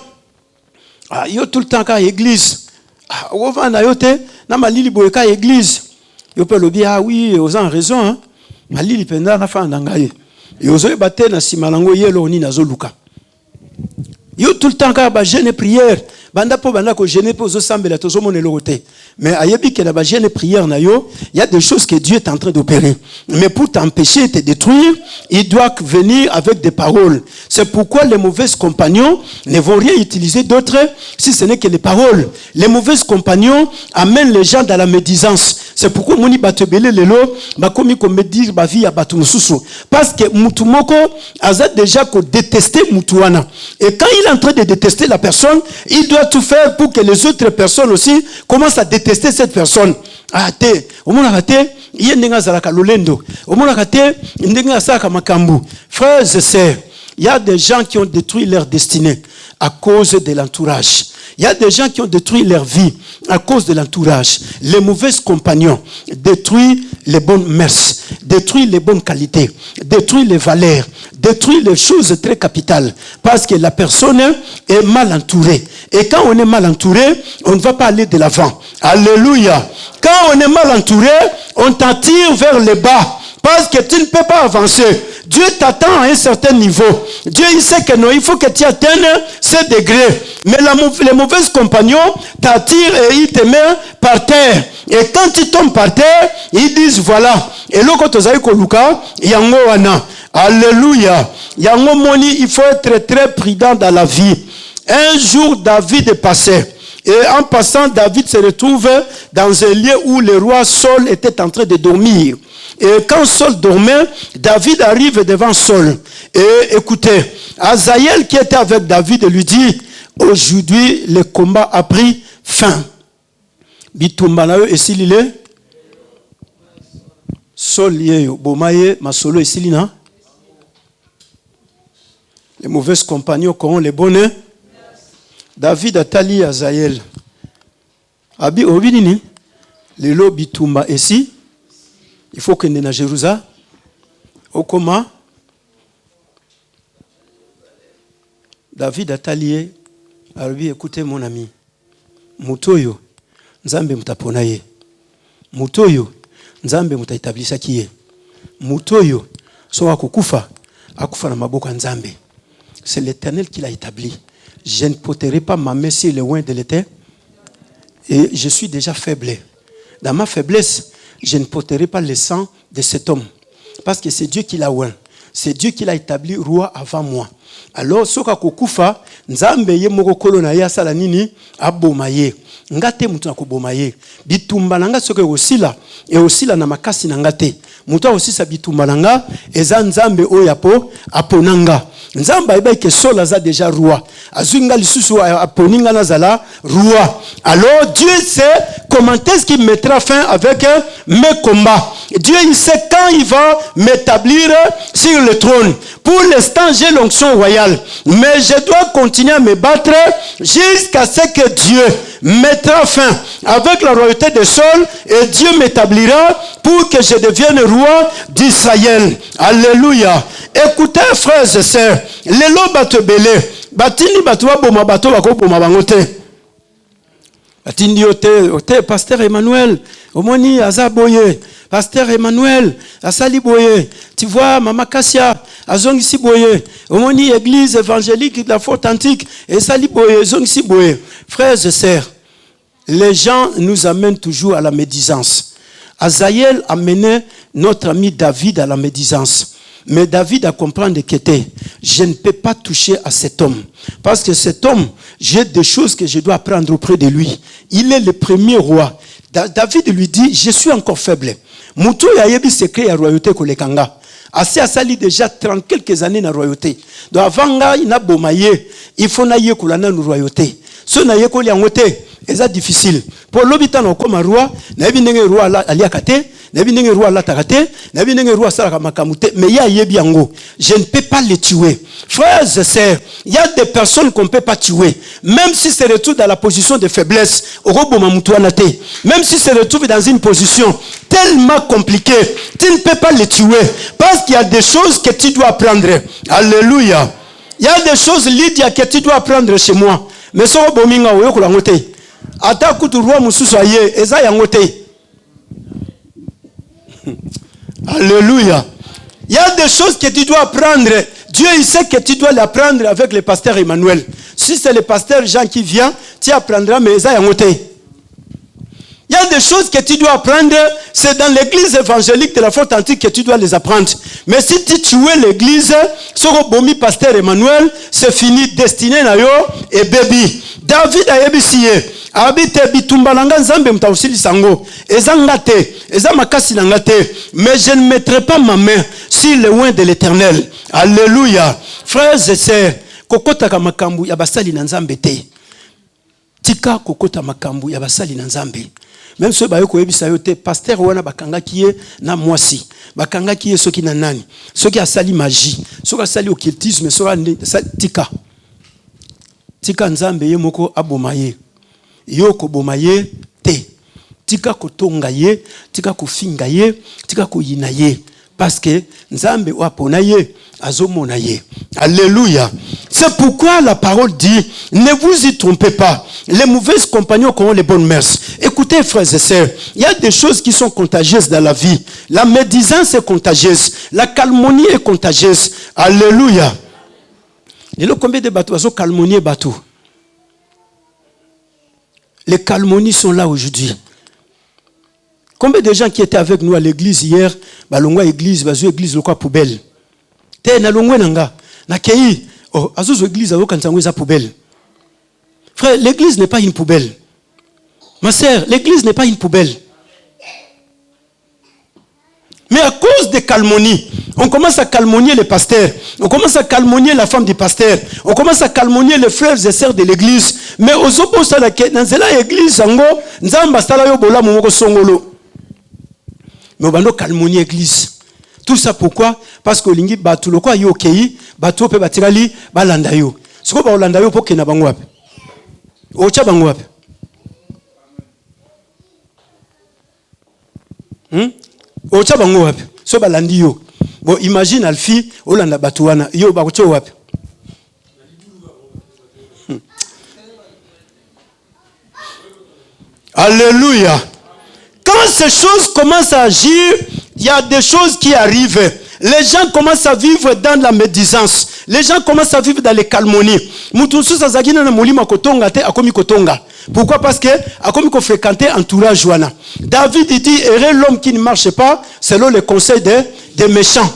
il y a tout le temps qu'à l'église. Église. Yo peut le dire, oui, aux en raison, hein. Malili penda na fa nangaye. Yo zo baté na simalango yelo ni nazoluka. Yo tout le temps ka ba jeûne prière, banda po banda ko jeûner po zo sambela to zo monelo roté. Mais ayebi que la ba jeûne prière na yo, il y a des choses que Dieu est en train d'opérer. Mais pour t'empêcher de te détruire, il doit venir avec des paroles. C'est pourquoi les mauvais compagnons ne vont rien utiliser d'autre si ce n'est que les paroles. Les mauvais compagnons amènent les gens dans la médisance. C'est pourquoi moni batebele lelo bakomi ko médire ba vie ya batu mususu. Parce que mutu moko aza déjà ko détester mutuana. Et quand il est en train de détester la personne, il doit tout faire pour que les autres personnes aussi commencent à détester cette personne. Ah te, omona kate, iye ndenga zalaka lolendo. Omona kate, ndenga saka makambu. Frères et sœurs, il y a des gens qui ont détruit leur destinée à cause de l'entourage. Il y a des gens qui ont détruit leur vie à cause de l'entourage. Les mauvais compagnons détruisent les bonnes mœurs, détruisent les bonnes qualités, détruisent les valeurs, détruisent les choses très capitales. Parce que la personne est mal entourée. Et quand on est mal entouré, on ne va pas aller de l'avant. Alléluia. Quand on est mal entouré, on t'attire vers le bas. Parce que tu ne peux pas avancer. Dieu t'attend à un certain niveau. Dieu, il sait que non, il faut que tu atteignes ce degré. Mais les mauvais compagnons t'attirent et ils te mettent par terre. Et quand tu tombes par terre, ils disent voilà. Et là, quand tu as Luka, yango wana. Alléluia. Yango moni, il faut être très prudent dans la vie. Un jour, David est passé. Et en passant, David se retrouve dans un lieu où le roi Saul était en train de dormir. Et quand Saul dormait, David arrive devant Saul. Et écoutez, Azaël qui était avec David lui dit, aujourd'hui le combat a pris fin. Bitumbanayo esilile. Saul yeyo bomaye masolo esilina. Les mauvais compagnons qui ont les bonnets. David a tali Azaël. Abi obinini. Le lo bitumba esi. Il faut que nous à Jérusalem. Okoma. David a talié. A lui, écoutez mon ami. Mutoyo. Nzambe mutaponaye. Mutoyo. Nzambe mutaitablisa kiye. Mutoyo. So akukufa. Akufa na maboko nzambe. C'est l'Éternel qui l'a établi. Je ne porterai pas ma main sur le loin de l'Éternel. Et je suis déjà faible. Dans ma faiblesse, je ne porterai pas le sang de cet homme. Parce que c'est Dieu qui l'a oint. c'est Dieu qui l'a établi roi avant moi. Alors, soka kokufa, nzambe ye moko kolo na ye asala nini aboma ye. Ngate mutu na koboma ye. Bitumba nanga soka osila e osila na makasi na ngate. Mutu osisa bitumba nanga eza nzambe oyapo aponanga. Nzamba eba ke sola za déjà roi. Azunga lisusu aponinga nazala roi. Alors Dieu sait comment est-ce qu'il mettra fin avec mes combats. Dieu il sait quand il va m'établir sur le trône. Pour l'instant, j'ai l'onction royale, mais je dois continuer à me battre jusqu'à ce que Dieu mettra fin avec la royauté de Saul et Dieu m'établira pour que je devienne roi d'Israël. Alléluia. Écoutez, frères et sœurs, les lots batebele, batini batwa boma bato bako boma bangote. Batindi ote, pasteur Emmanuel, omoni azaboye, pasteur Emmanuel, asali boye. Tu vois, Mama Kassia, azongisi boye, omoni église évangélique de la foi authentique, et sali boye, zongisi boye. Frères et sœurs, les gens nous amènent toujours à la médisance. Azaël a mené notre ami David à la médisance. Mais David a compris que je ne peux pas toucher à cet homme. Parce que cet homme, j'ai des choses que je dois apprendre auprès de lui. Il est le premier roi. David lui dit, je suis encore faible. Moutou ya yebi secret ya royauté kolekanga. Assez à sali déjà 30 quelques années na royauté. Donc avant nga ina bomaye, il faut na ye kolana na royauté. So na ye ko liangote, eza difficile. Pour l'obita na koma roi, na yebi ndenge roi aliakate. Mais il y je ne peux pas les tuer. Frères et sœurs, il y a des personnes qu'on ne peut pas tuer. Même si se retrouve dans la position de faiblesse, même si se retrouve dans une position tellement compliquée, tu ne peux pas les tuer. Parce qu'il y a des choses que tu dois apprendre. Alléluia. Il y a des choses, Lydia, que tu dois apprendre chez moi. Mais ça, alléluia. Il y a des choses que tu dois apprendre. Dieu il sait que tu dois l'apprendre avec le pasteur Emmanuel. Si c'est le pasteur Jean qui vient, tu apprendras mais ça il y a des choses que tu dois apprendre, c'est dans l'église évangélique de la foi authentique que tu dois les apprendre. Mais si tu tues l'église, ce que pasteur Emmanuel, c'est fini, destiné na yo et baby. David a yebisiye. Abite bitumbalanga nzambe mtausili sango. Ezangate, ezamakasi nangate. Mais je ne mettrai pas ma main sur le oin de l'Éternel. Alléluia. Frères et sœurs, kokota kamakambu ya basali na nzambe te. Tika kokota makambu ya basali na nzambe. Même ceux qui ont été pasteur wana bakanga kiye na mwasi. Bakanga kiye soki na nani. Soki a sali magie. Soki a sali occultisme. Soki tika. Tika nzambe ye moko abomaye. Yoko bomaye te. Tika kotonga ye. Tika kofinga ye. Tika koyina ye. Parce que nzambe wapona ye. Azomona ye. Alléluia. C'est pourquoi la parole dit, ne vous y trompez pas. Les mauvais compagnons qui ont les bonnes mœurs. Écoutez, frères et sœurs, il y a des choses qui sont contagieuses dans la vie. La médisance est contagieuse. La calmonie est contagieuse. Alléluia. Et là, combien de bateaux sont calmoniés bateaux? Les calmonies sont là aujourd'hui. Combien de gens qui étaient avec nous à l'église hier, balongwa église, bazo église lokwa poubelle. Te na longwe nanga, na kei, oh, azuzo église awo kanzangwe za poubelle. Frère, l'église n'est pas une poubelle. Ma sœur, l'église n'est pas une poubelle. Mais à cause des calmonies, on commence à calmonier les pasteurs, on commence à calmonier la femme du pasteur, on commence à calmonier les frères et sœurs de l'église. Mais aux opposés à l'église, nzamba sala yo bola momoko songolo. Mais on va calmonier l'église. Tout ça pourquoi? Parce que lingi batu lokwa yo kei, batu pe batirali balanda yo. Siko ba olanda yo poke na bango wapi? Ocha bango wapi? Ocha bango wapi? So balandi yo. Bon, imagine Alfi, olanda batuana, yo bakocho wapi? Alléluia. Quand ces choses commencent à agir, il y a des choses qui arrivent. Les gens commencent à vivre dans la médisance. Les gens commencent à vivre dans les calmonies. Pourquoi? Parce que comme il fréquentait entourage wana. David dit, heureux l'homme qui ne marche pas selon les conseils des méchants.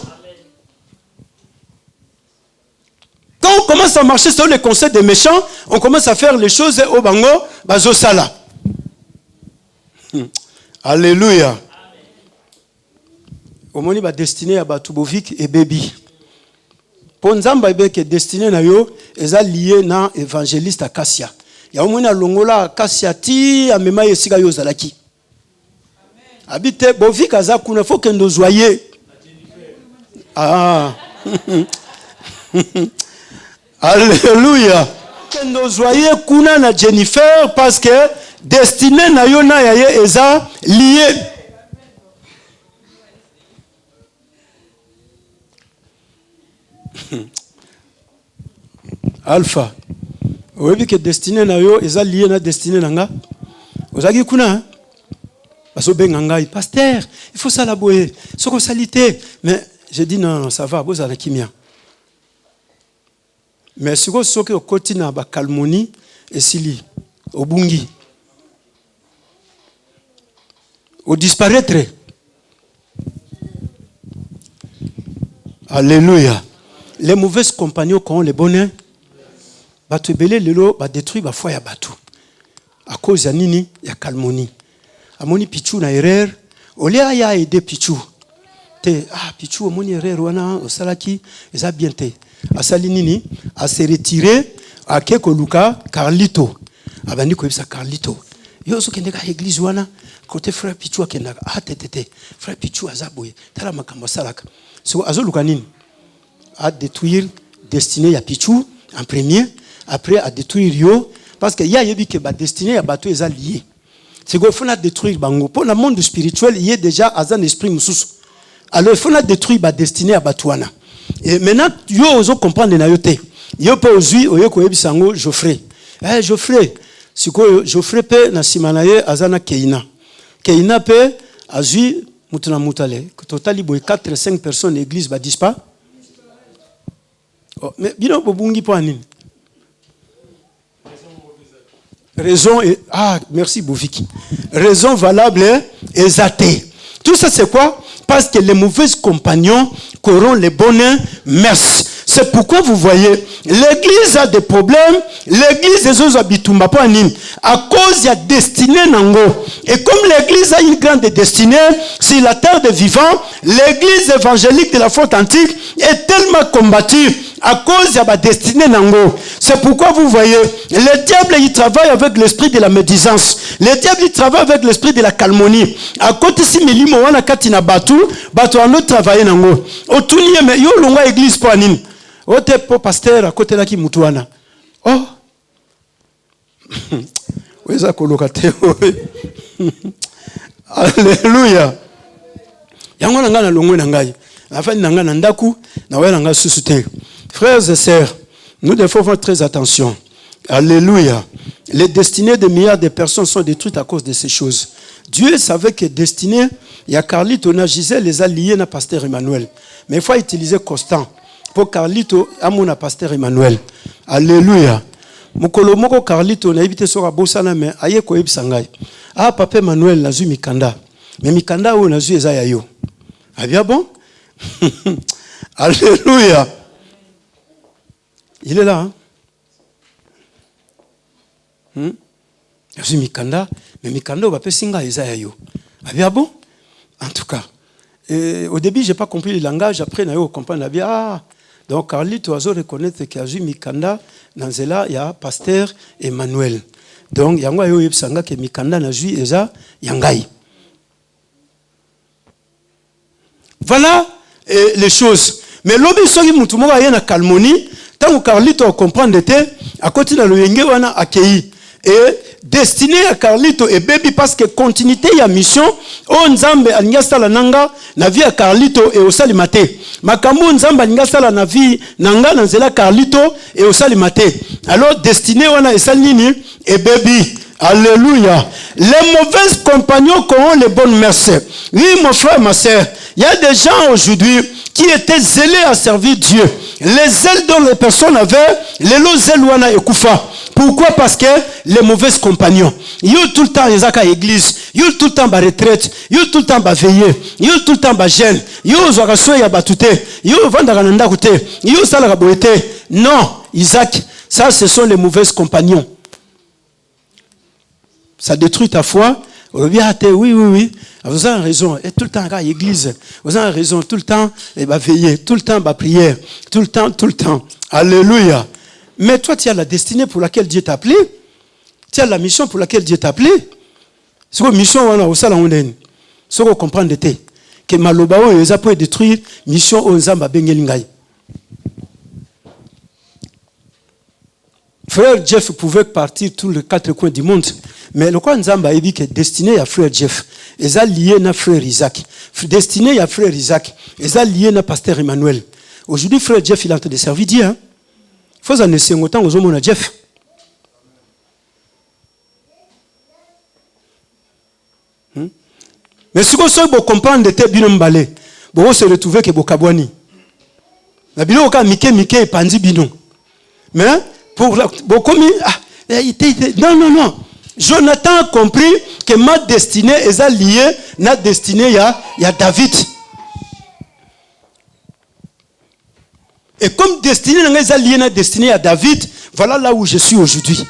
on commence à marcher sur les conseils des méchants, on commence à faire les choses au bango, bazo sala. Alléluia. Au moment où destiné à Batubovik et Baby. Pour Nzamba est destiné na yo, est lié na évangéliste Acacia. Ya omona longola Acacia ti amema yesika yo zalaki. Habite Bovik aza kuna faut que nous joyeux. Ah. Alléluia. Que nous joyeux kuna na Jennifer parce que destiné na yo na yaye eza lié. Alpha. Oui, que destiné na yo eza lié na destiné nanga. Ozaki kuna parce que pasteur, il faut ça la boyer. Ce qu'on salité. Mais je dis non, ça va, vous avez kimia. Mais ce que au quotidien ba calmonie et sili au bungi. Au disparaître. Alléluia. Les mauvais compagnons qui ont les bonheurs, bah tu belé lelo, bah détruit bah foi ya batou. À cause ya nini, ya calmonie. Amoni pichou na erreur, olia ya aider pichou. Te pichou amoni erreur wana osalaki, eza bien te. Asali nini, a se retirer à keko luka Carlito. Abandi ko yebisa Carlito. Yo so kende ka église wana, côté frère pichou akenda tete. Frère pichou azaboye. Tala makambo salaka. So azo luka nini? À détruire destiné à Pichou en premier, après à détruire yo parce que y a yebi que ba destiné à bateau est lié. C'est qu'il faut détruire bango. Pour le monde spirituel, il y a déjà un esprit mususu. Alors il faut détruire ba destiné à batouana. Et maintenant yo ozo comprendre na yote. Yo pe ozui oyo ko yebisango Geoffrey. Geoffrey, siko Geoffrey pe na simanaye azana Keina. Keina pe azui mutuna mutale. Totali boy 4-5 personnes l'église ba dispa. Oh, mais bino bobungi po anini. Raison est merci Boufiki. Raison valable et zatée. Tout ça c'est quoi? Parce que les mauvais compagnons corrompent les bonnes mœurs. C'est pourquoi vous voyez, l'église a des problèmes, l'église des autres habitumba pas anine. À cause de la destinée nango. Et comme l'église a une grande destinée sur la terre des vivants, l'église évangélique de la foi antique est tellement combattue à cause de la destinée nango. C'est pourquoi vous voyez, le diable il travaille avec l'esprit de la médisance. Le diable il travaille avec l'esprit de la calmonie. À côté si milimo wana katina batu ando travailler nango. Otunie me yo longa église po anine. Ote po pasteur à côté là qui mutuana. Oh. Weza koloka te. Alléluia. Yango nanga na longwe nangai. Afani nanga na ndaku na waya nanga susute. Frères et sœurs, nous devons faire très attention. Alléluia. Les destinées de milliards de personnes sont détruites à cause de ces choses. Dieu savait que destinées, il y a Carlito, na Gisèle, les alliés na pasteur Emmanuel. Mais il faut utiliser constant. Pour Carlito, à mon pasteur Emmanuel. Alléluia. Mokolo moko Carlito na ibite sora bosana me aye ko ebsangai. Papa Emmanuel na zu mikanda. Mais mikanda o na zu eza ya yo. Bien bon? Alléluia. Il est là. Je suis Mikanda, mais Mikanda va pas singa Isaïo. Bien bon? En tout cas, au début, je n'ai pas compris le langage. Après, je comprends. Donc, Carlito a reconnaître qu'il y a Mikanda, dans il y a pasteur Emmanuel. Donc, il y a un sanga que Mikanda n'a vu Eza Yangai. Voilà les choses. Mais l'objet, c'est que nous avons une calmonie. Tant que Carlito comprend à côté de l'Oyenge, on a accueilli. Et destiné à Carlito et Baby parce que continuité y a mission on nzambe alingasa la nanga na vie à Carlito et au salimate makambo nzambe alingasa la na vie nanga na nzela Carlito et au salimate alors destiné wana et salini et Baby. Alléluia. Les mauvais compagnons qui ont les bonnes merci. Oui mon frère ma soeur, il y a des gens aujourd'hui qui étaient zélés à servir Dieu. Les zèles dont les personnes avaient, les lots zèles wana et koufa. Pourquoi? Parce que les mauvais compagnons, ils ont tout le temps les à l'église, ils ont tout le temps à retraite, ils ont tout le temps à veiller, ils ont tout le temps à gêne, ils ont à soyer à batute, ils ont vendre à nanda côté, ils ont ça la boité. Non, Isaac, ça ce sont les mauvais compagnons. Ça détruit ta foi. Oui, vous avez raison. Et tout le temps, à l'église. Vous avez raison. Tout le temps, veiller. Tout le temps, prière. Tout le temps. Alléluia. Mais toi, tu as la destinée pour laquelle Dieu t'a appelé. Tu as la mission pour laquelle Dieu t'a appelé. C'est quoi mission, on a au salon. Ce qu'on comprend de te. Que Malobao, ils ont pu détruire mission au Nzamba Bengelingai. Frère Jeff pouvait partir tous les 4 coins du monde. Mais le coin Nzamba a dit que destiné à frère Jeff. Ils ont lié à frère Isaac. Destiné à frère Isaac. Ils ont lié à pasteur Emmanuel. Aujourd'hui, frère Jeff, il est en train de servir Dieu. Il faut en essayer autant aux hommes à Jeff. Mais si vous comprenez que vous avez vous se retrouver que vous avez la bilo ka mike pandi bino. Mais pour non. Jonathan a compris que ma destinée est liée à la destinée de David. Et comme destinée est liée à la destinée de David, voilà là où je suis aujourd'hui.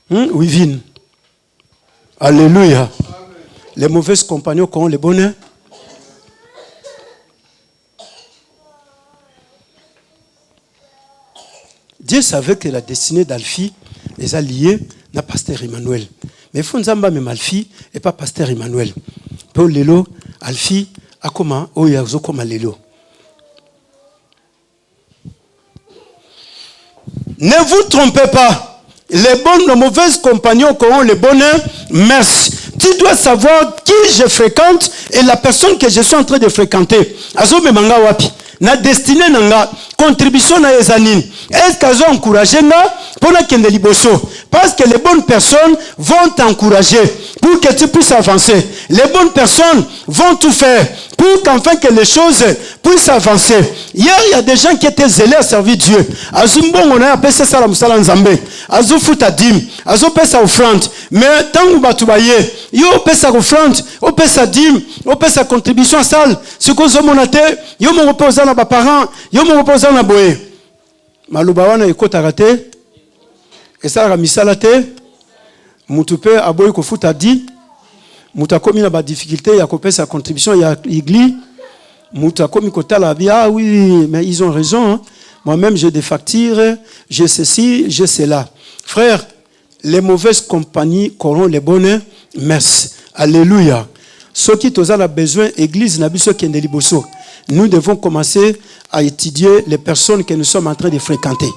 Oui, Vin. Alléluia. Amen. Les mauvais compagnons qui ont les bonheurs. Dieu savait que la destinée d'Alphi est liée à pasteur Emmanuel. Mais il faut que même Alphi et pas pasteur Emmanuel. Pour Lélo, Alphi a comment Oyazo comme Lélo. Ne vous trompez pas. Les mauvais compagnons qui ont le bonheur, merci. Tu dois savoir qui je fréquente et la personne que je suis en train de fréquenter. Azo me manga wapi. Na destinée nanga contribution na ezanine. Est-ce qu'azo encourager nga pour na kende liboso? Parce que les bonnes personnes vont t'encourager pour que tu puisses avancer. Les bonnes personnes vont tout faire pour qu'enfin que les choses puissent avancer. Hier, il y a des gens qui étaient zélés à servir Dieu. Azumbo on a appelé ça la musala nzambe. Azu futa dim, azu pesa offrande. Mais tant que batubaye, yo pesa offrande, o pesa dim, o pesa contribution sale. Ce que zo monate, yo mo reposa na ba parents, yo mo reposa na boye. Maluba wana ekota te. Et ça la misala te. Mutupe aboyi ko futa di. Mutakomi na ba difficulté ya ko pesa contribution ya igli. Mutakomi ko tala bi ah oui, mais ils ont raison. Hein. Moi-même j'ai des factures, j'ai ceci, j'ai cela. Frère, les mauvaises compagnies corrompent les bonnes. Merci. Alléluia. Ceux qui ont besoin, église n'a besoin qu'il y ait des liboso. Nous devons commencer à étudier les personnes que nous sommes en train de fréquenter.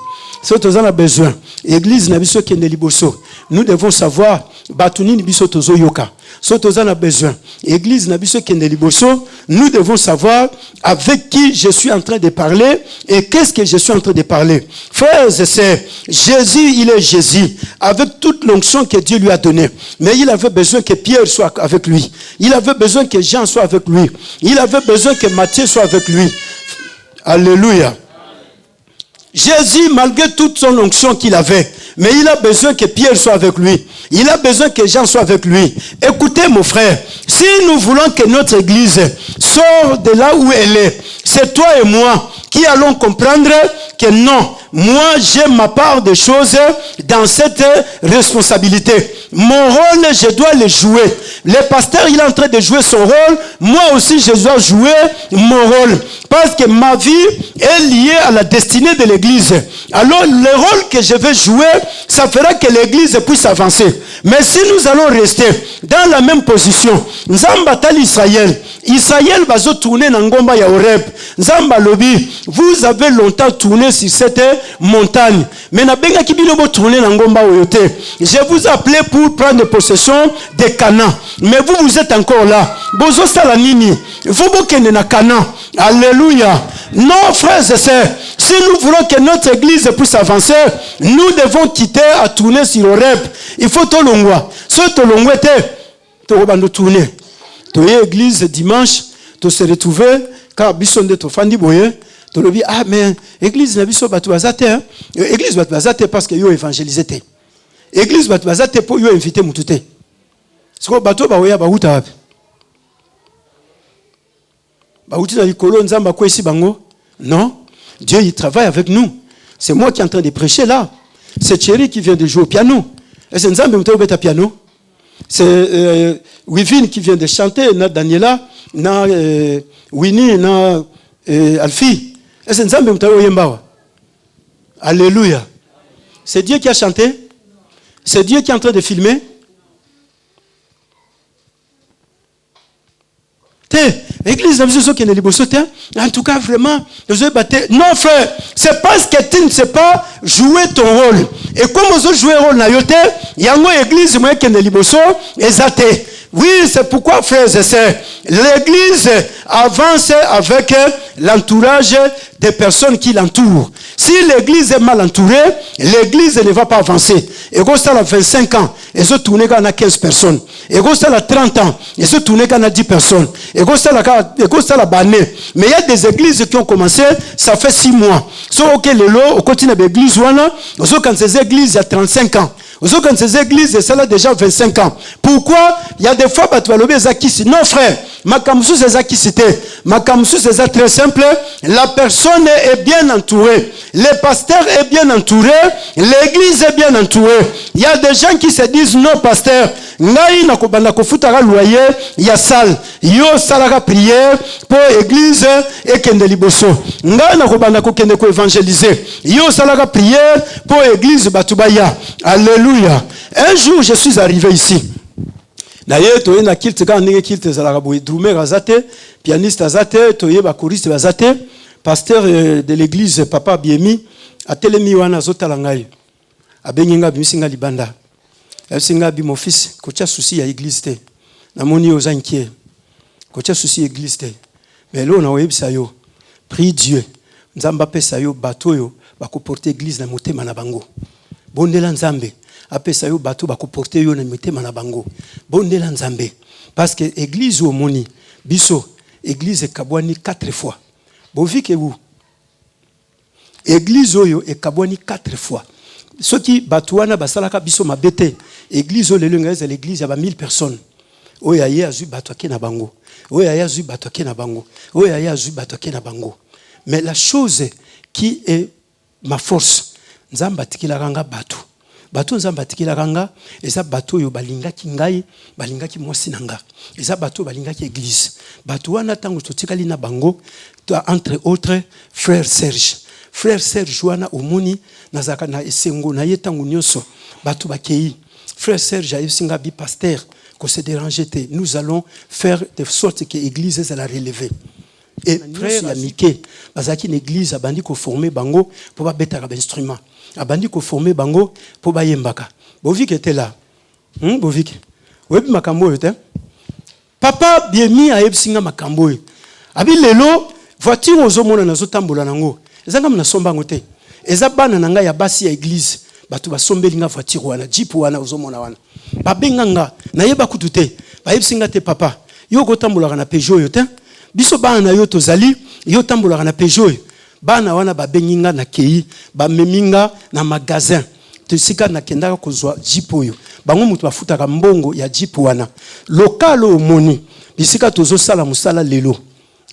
Ceux qui ont besoin, église n'a besoin qu'il y ait des liboso. Nous devons savoir, batuni ni biso tozo yoka. Ceux qui ont besoin, église n'a besoin qu'il y ait des liboso. Nous devons savoir avec qui je suis en train de parler et qu'est-ce que je suis en train de parler. Frères et sœurs, Jésus, il est Jésus, avec toute l'onction que Dieu lui a donnée. Mais il avait besoin que Pierre soit avec lui. Il avait besoin que Jean soit avec lui. Il avait besoin que Matthieu soit avec lui. Alléluia. Jésus, malgré toute son onction qu'il avait, mais il a besoin que Pierre soit avec lui. Il a besoin que Jean soit avec lui. Écoutez, mon frère, si nous voulons que notre église sorte de là où elle est, c'est toi et moi qui allons comprendre que non, moi j'ai ma part de choses dans cette responsabilité. Mon rôle, je dois le jouer. Le pasteur, il est en train de jouer son rôle. Moi aussi, je dois jouer mon rôle. Parce que ma vie est liée à la destinée de l'église. Alors, le rôle que je vais jouer, ça fera que l'église puisse avancer. Mais si nous allons rester dans la même position, Nzamba tal Israël, Israël va se tourner dans Ngomba ya Horeb. Nzamba lobi, vous avez longtemps tourné sur cette montagne. Mais na benga kibino bo tourner dans Ngomba oyote. Je vous ai appelé pour prendre possession de Canaan. Mais vous êtes encore là. Bozo salanini. Vous bokende na Canaan. Alléluia. Non, frères et sœurs, si nous voulons que notre église puisse avancer, nous devons quitter à tourner sur Horeb. Il faut tout l'ongwa. Ce tout l'ongwa était, tu vas nous tourner. Tu es église dimanche, tu se retrouver, quand bisson de ton fandi boye, tu le dis, ah, mais église n'a biso batu azate, église batu azate parce que yo évangélisé te. Église batu azate pour yo inviter mutute. Ce que batu ba oya ba uta. Non. Dieu, il travaille avec nous. C'est moi qui est en train de prêcher là. C'est Thierry qui vient de jouer au piano. Et c'est Nzambe qui est au piano. C'est Wivine qui vient de chanter, na Daniela, na Winnie, na Alfie. Et c'est Nzambe qui est au yembawa. Alléluia. C'est Dieu qui a chanté. C'est Dieu qui est en train de filmer. L'église, en tout cas, vraiment, non, frère, c'est parce que tu ne sais pas jouer ton rôle. Et comme vous jouez un rôle, il y a une église qui est liboso, et oui, c'est pourquoi, frères et sœurs, l'église avance avec l'entourage des personnes qui l'entourent. Si l'église est mal entourée, l'église ne va pas avancer. Et quand ça a 25 ans, et se tourne à 15 personnes. Et quand ça a 30 ans, et se tourne à 10 personnes. Et quand ça a banné. Mais il y a des églises qui ont commencé, ça fait 6 mois. Sauf que les lots, au continent de l'église, quand ces églises, il y a 35 ans. Quand ces églises, ça a déjà 25 ans. Pourquoi? Il y a des fois, non, frère, ma kamsou, c'est très simple. La personne est bien entourée. Le pasteur est bien entouré. L'église est bien entourée. Il y a des gens qui se disent, non, pasteur, ngai na kobanda kofutaka loyer, il y a salle. Yo salaka prière pour l'église et kende liboso. Ngai na kobanda kokende ko évangéliser. Yo salaka prière pour l'église batubaya. Alléluia. Un jour, je suis arrivé ici. D'ailleurs, tu es na kilte quand nenge kilte zalaka boy drummer azate, pianiste azate, tu es ba choriste azate, pasteur de l'église Papa Biemi, atelemi wana zotala ngai. Abenginga bimisinga libanda. Singa bi mon fils, kocha souci ya église te. Na moni ozankie. Kocha souci église te. Mais là on a webisa yo. Prie Dieu. Nzamba pesa yo bato yo ba ko porter église na motema na bango. Bondela Nzambe. Apesa yo bato ba ko porter yo na motema na bango. Bondela Nzambe. Parce que église au moni biso église kabwani 4 fois. Bovike vous. Église oyo e kabwani 4 fois. Ceux qui batouana basalaka biso mabete église olelunga c'est l'église ya ba 1000 personnes. Oya ye azu batwake na bango. Oya ye azu batwake na bango. Oya ye azu batwake na bango. Mais la chose qui est ma force, nzamba tikila ranga batu. Batu nzamba tikila ranga eza batu yo balingaki ngai, balingaki mwasi nanga. Eza batu balingaki église. Batouana tango totikali na bango, entre autres frère Serge. Frère Serge Joana Omoni nazaka na esengo na yetango nyoso batu bakei. Frère Serge ayesinga bi pasteur ko se déranger te. Nous allons faire de sorte que l'église ça la relever. Et frère Amike bazaki une église abandi ko former bango pour ba betaka ba instrument. Abandi ko former bango pour ba yembaka. Bovik était là. Bovik. Webi makambo yote. Papa Biemi ayesinga makambo. Abi lelo voiture ozomona nazotambola nango. Ezanga mna somba ngote. Eza bana nanga ya basi ya église. Batu basombeli nga voiture wana, jeep wana ozomona wana. Babenga nga na yeba kutute. Ba yebsinga te papa. Yo kotambola na Peugeot yo te. Biso bana na yo tozali, yo tambola na Peugeot. Bana wana babenginga na kei, ba meminga na magasin. Tosika na kendaka kozwa jeep oyo. Bango mutu bafutaka mbongo ya jeep wana. Lokalo omoni. Bisika tozo sala musala lelo.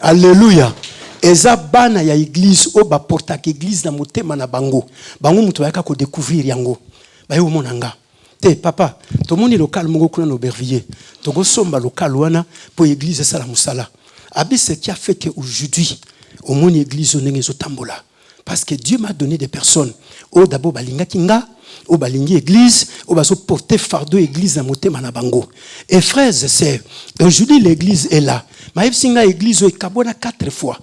Alléluia. Eza bana ya église o ba portaka église na motema na bango. Bango mutu bayaka ko découvrir yango. Baye omonanga. Te papa, tomoni local moko kuna no Bervilliers. Togo somba local wana pour église sala musala. Abi ce qui a fait que aujourd'hui au mon église onenge zo tambola. Parce que Dieu m'a donné des personnes o d'abord balinga kinga, o balingi église, o baso porter fardeau église na motema na bango. Et frères et sœurs, aujourd'hui l'église est là. Ma singa église o ekabona 4 fois.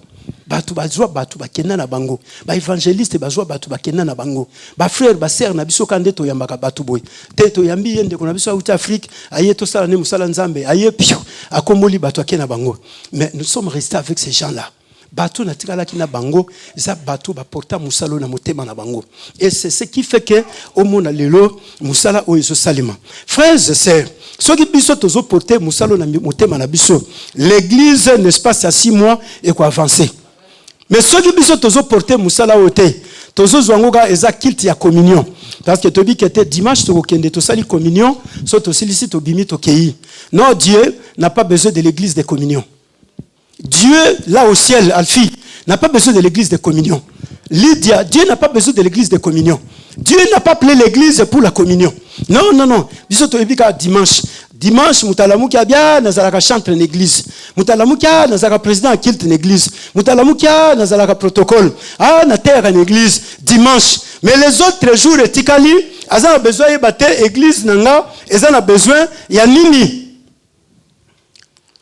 Batu bazwa batu bakenda na bango ba évangéliste bazwa batu bakenda na bango ba frère ba sœur na biso kande to yambaka batu boy te to yambi yende ko na biso out Afrique aye to sala ne musala nzambe aye pio akomoli batu akena bango. Mais nous sommes restés avec ces gens là. Batu na tikala kina bango za batu ba porta musalo na motema na bango. Et c'est ce qui fait que au mona lelo musala o eso salima. Frères et sœurs, ceux qui biso tozo porter musalo na motema na biso, l'église n'est-ce pas 6 mois et quoi avancer. Mais ceux qui biso tozo porter musala ote, tozo zwangoga eza kilt ya communion. Parce que tobi qui était dimanche to kende to sali communion, so to silicite to bimi to kei. Non, Dieu n'a pas besoin de l'église de communion. Dieu, là au ciel, Alfie, n'a pas besoin de l'église de communion. Lydia, Dieu n'a pas besoin de l'église de communion. Dieu n'a pas appelé l'église pour la communion. Non, non, non. Dimanche. Dimanche, Moutalamukia bien, Nazaraka chante une église. Moutalamukia, Nazaraka président kilt une église. Moutalamukia, Nazaraka protocole. Ah, na terre une église. Dimanche. Mais les autres jours, Tikali, ils ont besoin de battre l'église, ils ont besoin, il y a nini.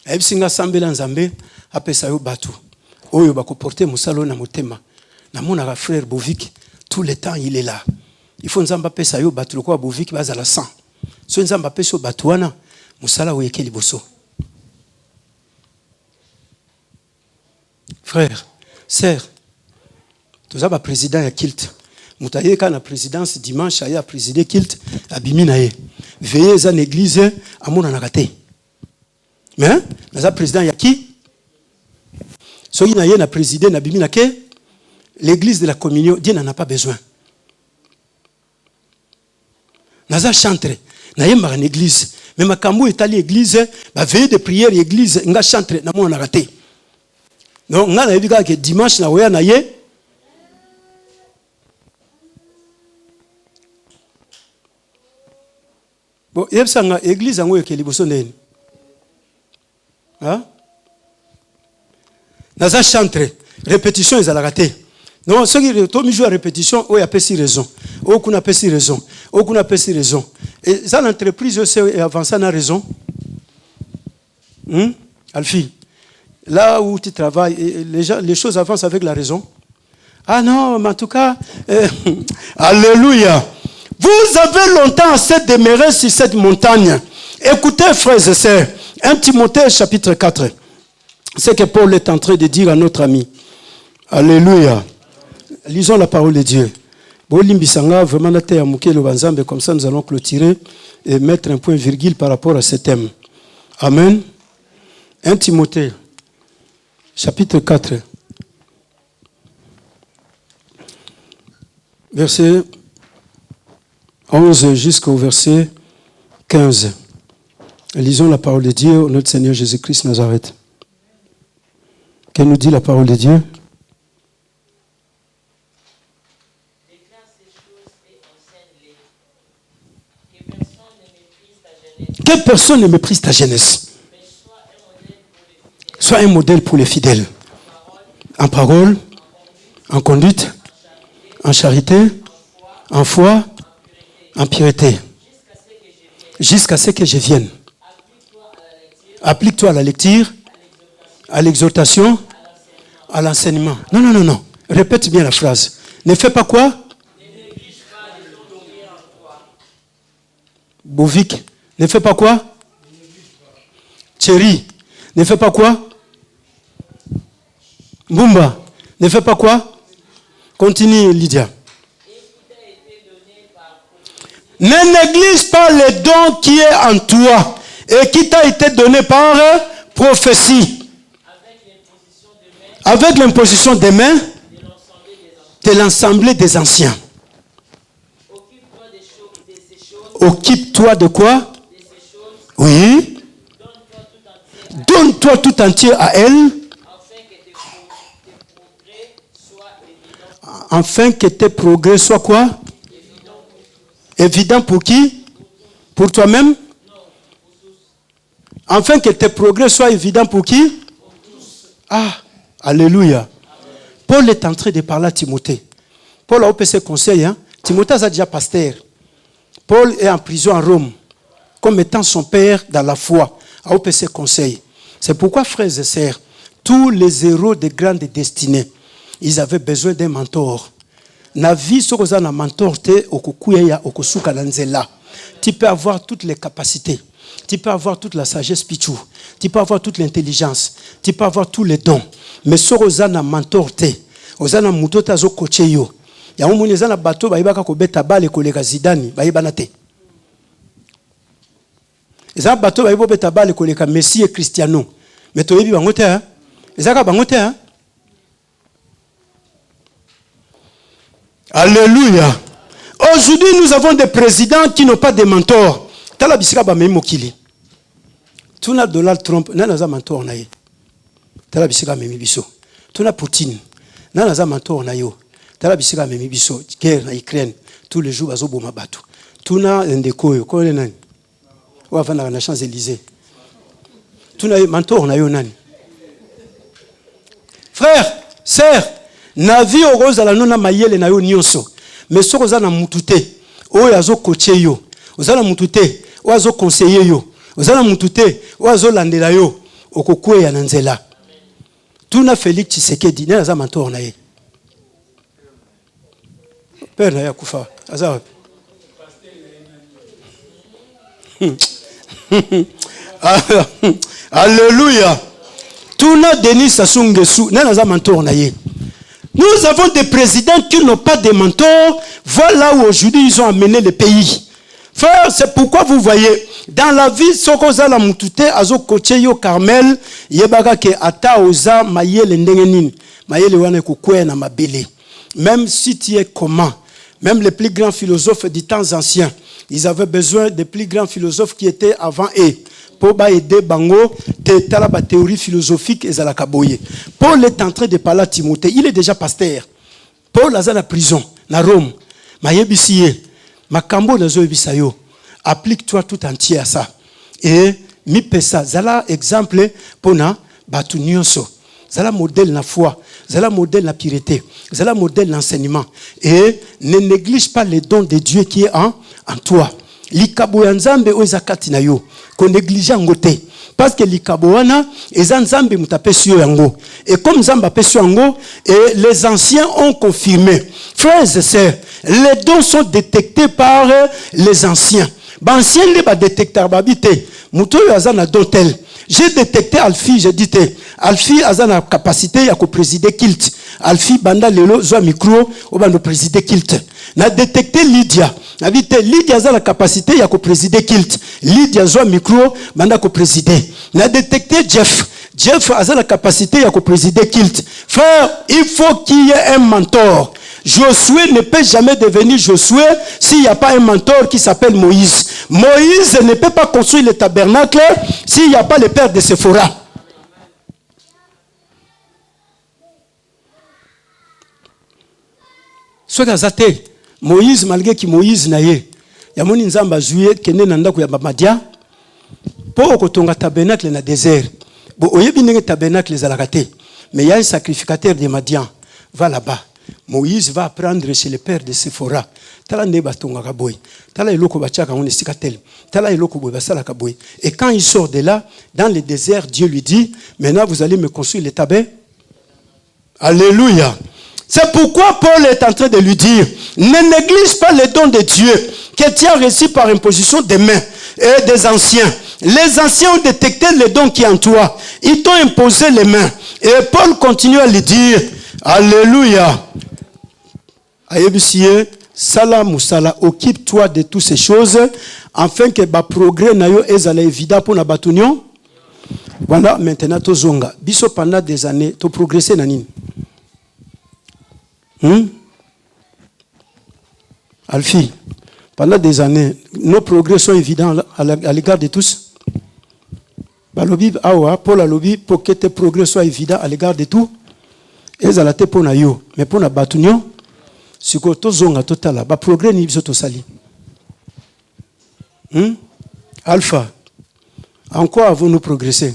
Et puis, si Sambela Nzambe, après ça, batu. Oyo bako porter musalo na motema. Na mona frère Bovik, tout le temps il est là. Il faut Nzamba pesa yo batu lokwa Bovik baza la 100. So Nzamba pesa batu wana musala oyeke liboso. Frère, sœur, tous ba président ya kilt. Mutaye ka na présidence dimanche aya présider kilt abimi na ye. Veillez za l'église amona na kate. Mais na président ya ki? So il na président na bimi na ke? L'église de la communion, Dieu n'en a pas besoin. Naza chantre, na yemba une église, mais ma kambo est allé l'église, ba veille de prière l'église, nga chantre na mo na raté. Non, nga na yebika que dimanche na oya na ye. Bon, yebsa nga église ngo yeke liboso ndeni. Hein? Naza chantre, répétition ils a la raté. Non, ce qui est joue à répétition, il y a pas si raison. Aucune pas si raison. Aucune pas si raison. Et ça, l'entreprise, c'est avancer à raison. Alfie, là où tu travailles, les choses avancent avec la raison. Ah non, mais en tout cas, alléluia. Vous avez longtemps assez demeuré sur cette montagne. Écoutez, frères et sœurs, 1 Timothée chapitre 4. C'est que Paul est en train de dire à notre ami. Alléluia. Lisons la parole de Dieu. Vraiment, comme ça, nous allons clôturer et mettre un point virgule par rapport à ce thème. Amen. 1 Timothée, chapitre 4, verset 11 jusqu'au verset 15. Lisons la parole de Dieu au nom de Seigneur Jésus-Christ Nazareth. Qu'elle nous dit la parole de Dieu? Que personne ne méprise ta jeunesse. Sois un modèle pour les fidèles. En parole, en conduite, en charité, en foi, en pureté. Jusqu'à ce que je vienne. Applique-toi à la lecture, à l'exhortation, à l'enseignement. Non, non, non, non. Répète bien la phrase. Ne fais pas quoi? Bovik. Ne fais pas quoi? Thierry, ne fais pas quoi? Mbumba, ne fais pas quoi? Continue, Lydia. Ne néglige pas le don qui est en toi et qui t'a été donné par prophétie. Avec l'imposition des mains de l'ensemble des anciens. Occupe-toi de quoi? Oui. Donne-toi tout entier à elle. Afin que tes progrès soient quoi? Évident pour qui? Pour toi-même? Afin que tes progrès soient évidents pour qui? Ah, alléluia. Paul est en train de parler à Timothée. Paul a opé ses conseils. Timothée a déjà pasteur. Paul est en prison à Rome. Comme étant son père dans la foi, a opé ses conseils. C'est pourquoi, frères et sœurs, tous les héros de grandes destinées, ils avaient besoin d'un mentor. Na vie, ce que un mentor, tu peux avoir toutes les capacités. Tu peux avoir toute la sagesse pichou. Tu peux avoir toute l'intelligence. Tu peux avoir tous les dons. Mais ce que un mentor, ozana mutota zo coaché yo. Ya umuni zana bato baibaka ko beta bale kolega Zidane baibana te. Ezana bato baibo beta bale kolega Messi et Cristiano. Mais to yebi bango te hein. Ezaka bango te hein. Alléluia. Aujourd'hui, nous avons des présidents qui n'ont pas de mentors. Tala bisika ba memokili. Tuna Donald Trump, nana za mentor na ye. tala bisika memi biso. Tuna Poutine. Nana za mentor na yo. Tala bisika memi biso. Guerre na Ukraine. Tous les jours bazo boma batu. Tuna ndeko yo. Ko nani? Wa vana na Champs-Élysées. Tuna mentor na yo nani? Frère, sœur, na vie ozala nona mayele na yo nyonso. Mais soko za na mutute. Oyo azo coacher yo. Ozala mutute. Oyo azo conseiller yo. Ozala mutute. Oyo azo landela yo. Okokwe ya nanzela. Tuna Félix Tshisekedi na za mentor na ye. Père na ya kufa. Aza wapi? Alléluia. Tuna Denis Sassou Nguesso na za mentor na ye. Nous avons des présidents qui n'ont pas de mentors. Voilà où aujourd'hui ils ont amené le pays. Frère, c'est pourquoi vous voyez, dans la vie, Sokoza la Mutute, Azo Kocheyo Carmel, Yebaka ke ata oza mayele ndengenin, mayele wane kukwe na mabele. Même si tu es comment, même les plus grands philosophes des temps anciens, ils avaient besoin des plus grands philosophes qui étaient avant eux. Pour aider Bango, la théorie philosophique et la kaboye. Paul est en train de parler à Timothée. Il est déjà pasteur. Paul est à la prison, à Rome. Mayebisiye, makambo na zo bisayo. Applique-toi tout entier à ça. Et mi pesa, zala exemple pour na batu nyonso. Zala modèle na foi, zala modèle na pureté, zala modèle l'enseignement. Et ne néglige pas les dons de Dieu qui est en toi. Likabo ya nzambe o ezakati na yo ko néglige ngote parce que likabo wana eza nzambe mutapesi yo yango et comme nzamba pesi yango et les anciens ont confirmé. Frères et sœurs, les dons sont détectés par les anciens. Anciens les ba détecteur babité muto yo azana dontel. J'ai détecté Alfi, j'ai dit Alfi azana capacité ya ko présider kilt. Alfi banda lelo zo micro o bando présider kilt. Na détecté Lydia. Lydia a la capacité à présider kilt. Lydia a micro, banda ko présider. Na détecté Jeff. Jeff a la capacité à présider kilt. Frère, il faut qu'il y ait un mentor. Josué ne peut jamais devenir Josué s'il n'y a pas un mentor qui s'appelle Moïse. Moïse ne peut pas construire le tabernacle s'il n'y a pas le père de Séphora. Soit gazate. Moïse, malgré que Moïse naye, yamoni nzamba zuye kene na ndako ya Madia, pour kotonga tabernacle na désert. Bo oyebi ndenge tabernacle ezalaka te, mais il y a un sacrificateur de Madian, va là-bas. Moïse va apprendre chez le père de Séphora. Tala nde batongaka boy. Tala eloko bachaka on esika tel. Tala eloko boy basala ka boy. Et quand il sort de là, dans le désert, Dieu lui dit, maintenant vous allez me construire le tabernacle. Alléluia. C'est pourquoi Paul est en train de lui dire, ne néglige pas les dons de Dieu que tu as reçus par imposition des mains et des anciens. Les anciens ont détecté les dons qui sont en toi. Ils t'ont imposé les mains. Et Paul continue à lui dire, Alléluia. Ayebisie, Sala Moussala, occupe-toi de toutes ces choses, afin que le progrès nayo ezala évident pour na batunion. Voilà, maintenant, to zonga. Biso pendant des années, to progresser nanine. Alfi, pendant des années, nos progrès sont évidents à l'égard de tous. Balobi, awa, Paul a lobby pour que tes progrès soient évidents à l'égard de tout. Et ça l'a été pour na yo, mais pour na batunyo, si ko to zonga totala, ba progrès ni biso to sali. Alpha, en quoi avons-nous progressé?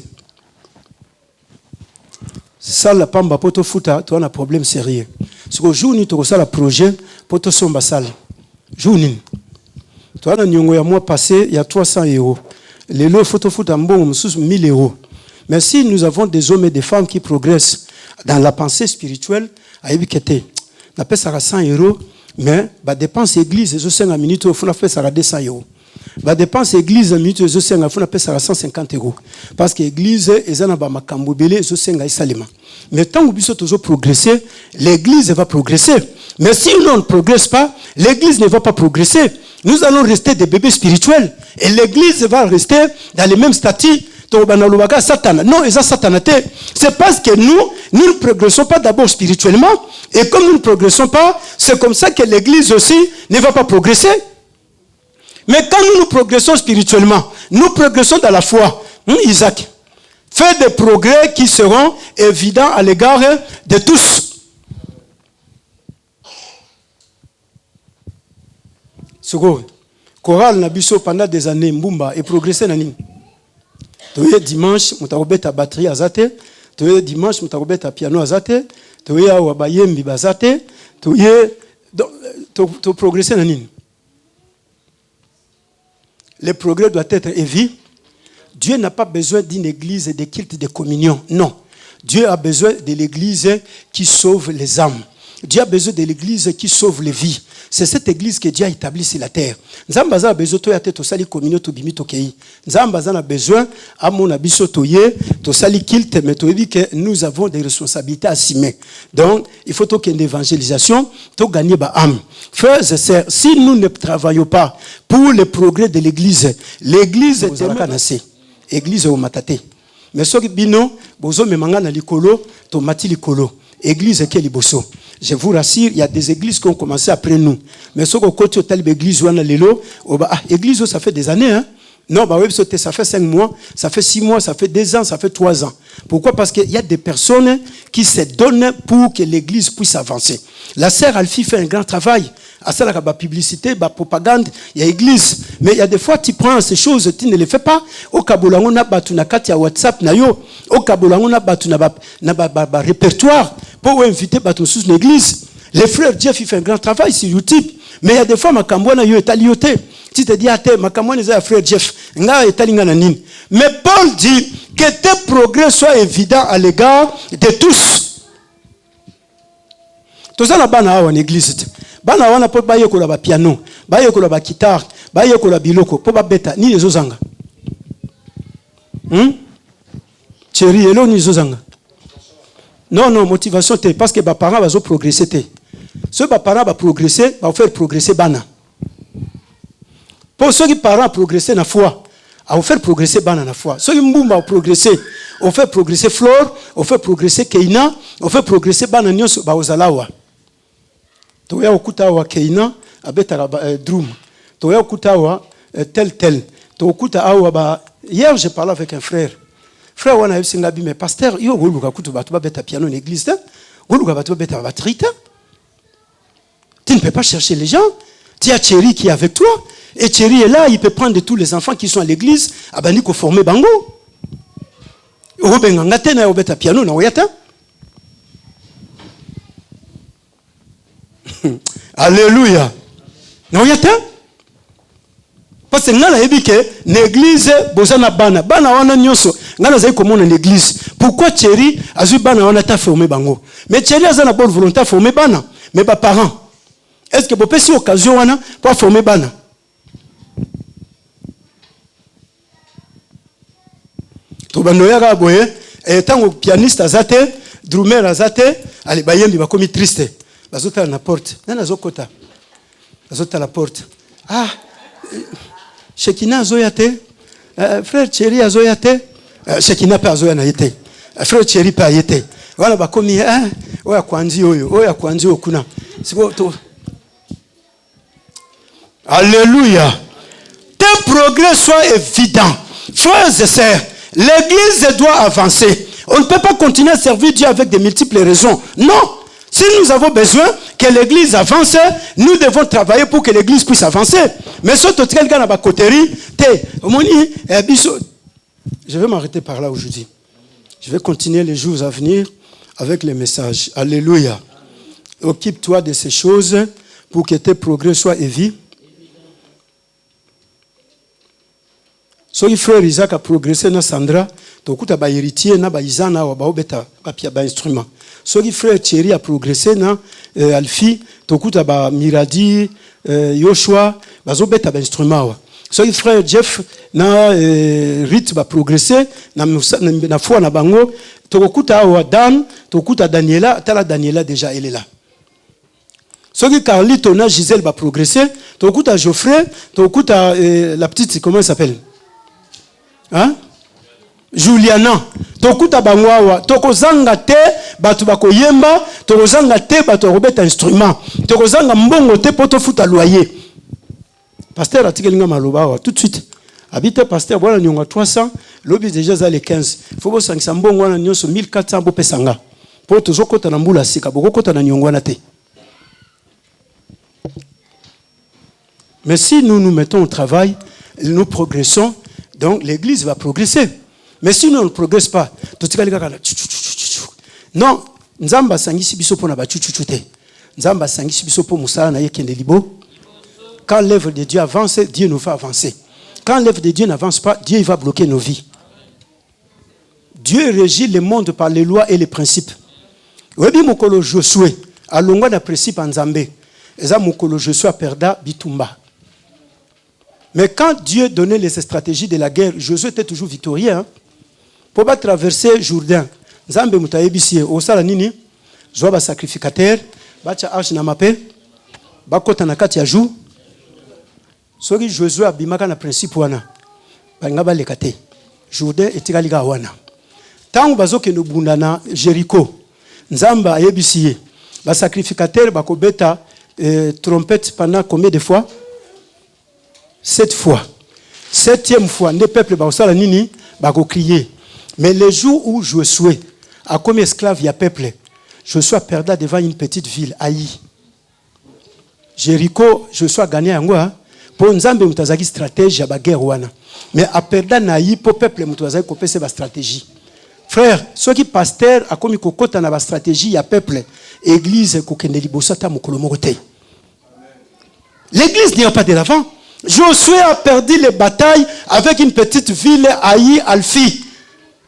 Ça la pamba poto futa, tu as un problème sérieux. Si au jour ni tu as un projet, poto somba sale. Journée. Tu as un nyongo ya mois passé, il y a 300 €. Les lots photo futa mbongo sous 1000 €. Mais si nous avons des hommes et des femmes qui progressent dans la pensée spirituelle, à Ebikete, on appelle ça 100 €, mais la dépense église, ils ont 5 minutes, il faut faire ça 200 €. La dépense église, minutes, ils ont 5 minutes, il faut faire ça 150 €. Parce que l'église, ils ont un makambobele, ils ont 5 salima. Mais tant que nous avons progressé, l'église va progresser. Mais si nous ne progressons pas, l'église ne va pas progresser. Nous allons rester des bébés spirituels. Et l'église va rester dans les mêmes statuts. Non, c'est parce que nous ne progressons pas d'abord spirituellement. Et comme nous ne progressons pas, c'est comme ça que l'église aussi ne va pas progresser. Mais quand nous progressons spirituellement, nous progressons dans la foi. Isaac, Fais des progrès qui seront évidents à l'égard de tous. Second, chorale Nabiso pendant des années, Mbumba, et progressé nani. Toye dimanche, mutarobet à batterie azate. Toye dimanche, mutarobet à piano azate. Toye à wabayembi bazate. Toye, to progresser nani. Le progrès doit être évident. Dieu n'a pas besoin d'une église de culte de communion. Non. Dieu a besoin de l'église qui sauve les âmes. Dieu a besoin de l'église qui sauve les vies. C'est cette église que Dieu a établie sur la terre. Nzambaza a besoin de sali communion to bimi to kei. Nzambaza a besoin à mon abiso toye to sali culte, mais to dit que nous avons des responsabilités à assumer. Donc il faut qu'il y ait une évangélisation, to gagner ba âme. Frères et sœurs, si nous ne travaillons pas pour le progrès de l'église, l'église est démanacée. Église au matate. Mais ce qui bino bozo memanga na likolo to mati likolo. Église qui est liboso. Je vous rassure, il y a des églises qui ont commencé après nous. Mais ce qu'on côté telle église ou lelo, église ça fait des années hein. Non, bah oui, ça fait 5 mois, ça fait 6 mois, ça fait 2 ans, ça fait 3 ans. Pourquoi? Parce qu'il y a des personnes qui se donnent pour que l'église puisse avancer. La sœur Alfie fait un grand travail. À ça, la publicité, la propagande, il y a l'église. Mais il y a des fois, tu prends ces choses, tu ne les fais pas. Au Kabola, on a battu na carte WhatsApp, au Kabola, on a battu na répertoire pour inviter battu sous l'église. Les frères Jeff, il fait un grand travail sur YouTube. Mais il y a des fois, ma cambouana, yo est alioté. Tu te dis, ma cambouana, c'est un frère Jeff. Mais Paul dit que tes progrès soient évidents à l'égard de tous. Tout ça, là-bas, en église. Bana wana po baye ko la piano, baye ko la guitare, baye ko la biloko, po ba beta ni les ozanga. Chérie, elo ni ozanga. Non, motivation te parce que ba parents va progresser te. Ce ba parents va progresser, va faire progresser bana. Pour ceux qui parents progresser na foi, à faire progresser bana na foi. Ceux qui mbumba va progresser, on fait progresser Flore, on fait progresser Keina, on fait progresser bana nyonso ba ozalawa. Toya okuta wa Keina abeta drum. Toya okuta wa tel. To okuta awa ba hier je parlais avec un frère. Frère wana singa bi mais pasteur yo goluka kutu batu ba beta piano en église ta. Goluka batu ba beta batterie ta. Tu ne peux pas chercher les gens. Tu as Thierry qui est avec toi et Thierry est là, il peut prendre tous les enfants qui sont à l'église, abani ko former bango. Obenga ngate na beta piano na oyata. Alléluia. Non, y a tant. Parce que nous avons dit que l'église, bozana bana wana nyonso. Nous avons comment l'église. Pourquoi Thierry a eu bana wana ta formé bango? Mais Thierry a une bonne volonté formé bana, mais pas parents. Est-ce que vous pouvez occasion wana pour former bana? To bandoya boye, et tant pianiste azate, drummer azate, allez bayembi ba komi triste. Bazota la porte. Nana zokota. Bazota la porte. Ah, Shekina zoyate. Frère Thierry azoyate. Shekina pa zoya na yete. Frère Thierry pa yete. Wala bakomi oya kwanzi oyo. Oya kwanzi okuna. Sibo to. Alléluia. Tes progrès soient évidents. Frères et sœurs, l'église doit avancer. On ne peut pas continuer à servir Dieu avec de multiples raisons. Non. Si nous avons besoin que l'église avance, nous devons travailler pour que l'église puisse avancer. Mais ce que quelqu'un a coterie, je vais m'arrêter par là aujourd'hui. Je vais continuer les jours à venir avec les messages. Alléluia. Occupe-toi de ces choses pour que tes progrès soient évidents. So frère Isaac a progressé na Sandra, tokuta ba héritier na ba izana wa ba obeta ba pia ba instrument. So frère Thierry a progressé na Alfie, tokuta ba Miradi, Yoshua, ba zobeta ba instrument wa. So frère Jeff na Rit ba progressé na foi na bango, tokuta wa Dan, tokuta Daniela, tala Daniela déjà elle est là. So Carlito na Gisèle va progresser, tokuta Geoffrey, tokuta la petite comment elle s'appelle? Hein? Juliana tokuta bangwawa tokozanga te batu bakoyemba tokozanga te batu robeta instrument tokozanga mbongo te poto futa loyer pasteur atikelinga maloba tout de suite Habite pasteur, voilà, nous avons 300, l'objet déjà ça les 15. Il faut que 500 bon, on a 1400 pour pesanga. Pour tous autres côtés, on a moula sika, beaucoup côté on a nyongwana te. Mais si nous nous mettons au travail, nous progressons, donc l'église va progresser. Mais si nous ne progressons pas, tout le monde non, nzamba sangisi biso pona ba chuchuchute. Nzamba sangisi biso po musala na yekende libo. Quand l'œuvre de Dieu avance, Dieu nous fait avancer. Quand l'œuvre de Dieu n'avance pas, Dieu va bloquer nos vies. Dieu régit le monde par les lois et les principes. Webi mokolo Josué, alongwa na principe nzambe. Eza mokolo Josué perda bitumba. Mais quand Dieu donnait les stratégies de la guerre, Josué était toujours victorieux. Hein? Pour pas traverser Jourdain, Nzambe mutayebisie osala nini? Zwa ba sacrificateur, bacha arche na mape, bakota na kati ya jou. Soki Josué abimaka na principe wana, banga baleka te. Jourdain etikali ka wana. Tangu bazoke no bunda na Jéricho, Nzamba ayebisie ba sacrificateur bakobeta trompette pendant combien de fois? 7 fois. 7e fois, les peuples baosala nini bako crier. Mais le jour où Josué a comme esclave, il y a peuple. Josué perda devant une petite ville, Haï. Jéricho, Josué a gagné en quoi? Pour Nzambe mutazaki stratégie ya guerre wana. Mais a perda na Haï pour peuple mutazaki kopesa ba stratégie. Frère, ceux qui pasteur a comme kokota na ba stratégie ya peuple, église kokende liboso ta mokolo moko te. L'église n'y a pas de l'avant. Josué a perdu les batailles avec une petite ville, Haï, Alfi.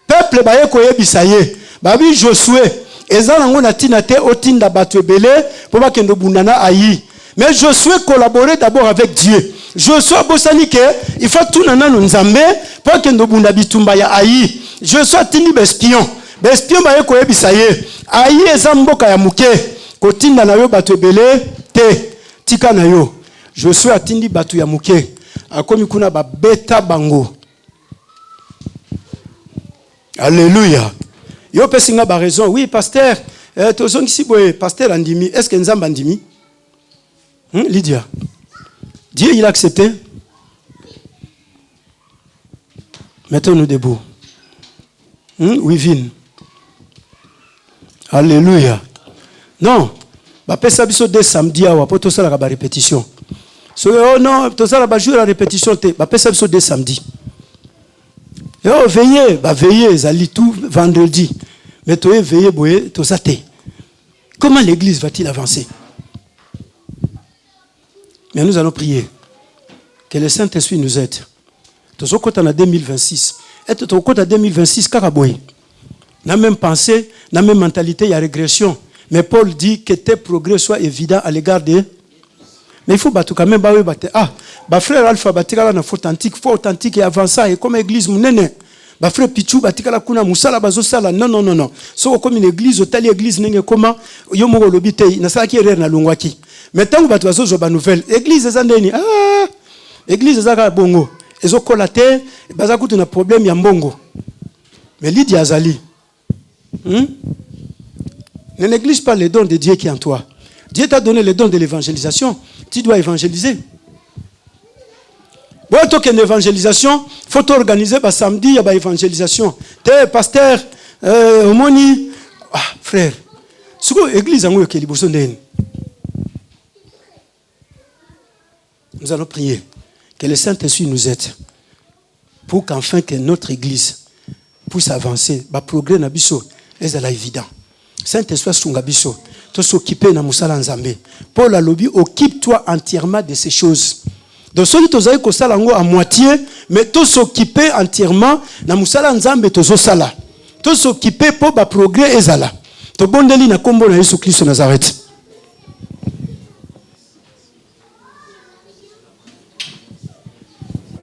Peuple baye koyebisa ye. Babi Josué, ezanango na tinate otinda batu ebele pour ba kendo bundana Haï. Mais Josué collaborait d'abord avec Dieu. Josué bosani ke il faut tout nanano nzambe pour kendo bunda bitumba ya Haï. Josué tindi bespion. Bespion baye koyebisa ye. Haï ezamboka ya muke. Kotinda na yo batu ebele te. Tika na yo. Josué atindi batu ya muke. Akomi kuna ba beta bango. Alléluia. Yo pesinga ba raison. Oui, pasteur. Tozong ici boye, pasteur andimi. Est-ce que Nzamba andimi? Lydia. Dieu il a accepté. Mettons-nous debout. Wivin. Alléluia. Non. Ba pesa biso de samedi awa po to sala ba répétition. So oh non, to sala ba jour la répétition te. Ba pesa biso de samedi. Yo veillez, ba veillez zali tout vendredi. Mais to veillez boye to sate. Comment l'église va-t-il avancer? Mais nous allons prier que le Saint-Esprit nous aide. Tozo kota na 2026. Et to kota 2026 karaboy. Na même pensée, na même mentalité, il y a régression. Mais Paul dit que tes progrès soient évidents à l'égard de. Mais il faut battre quand même. Bah frère Alpha batikala na authentique, faut authentique et avancer et comme église munene. Bah frère Pichou batikala kuna musala bazo sala non. So comme une église otali église nenge comment yo moko lobite na sala ki erreur na longwaki. Mais tant que bato bazo zo ba nouvelle église ezandeni église ezaka bongo ezo kolate baza kutu na problème ya mbongo. Mais Lydia azali. Ne néglige pas les dons de Dieu qui est en toi. Dieu t'a donné les dons de l'évangélisation. Tu dois évangéliser. Bon, tant qu'il y a une évangélisation, il faut organiser samedi, il y a une évangélisation. T'es pasteur, homoni. Ah, frère. Ce que l'église a dit, nous allons prier que le Saint-Esprit nous aide pour qu'enfin que notre église puisse avancer. Le progrès n'a pas évident. Saint-Esprit sunga biso to s'occuper na musala nzambe. Paul a lobby occupe-toi entièrement de ces choses. Donc ceux qui tozai ko sala ngo à moitié mais to s'occuper entièrement na musala nzambe tozo sala. To s'occuper pour ba progrès ezala. To bondeli na kombo na Yesu Christ Nazareth.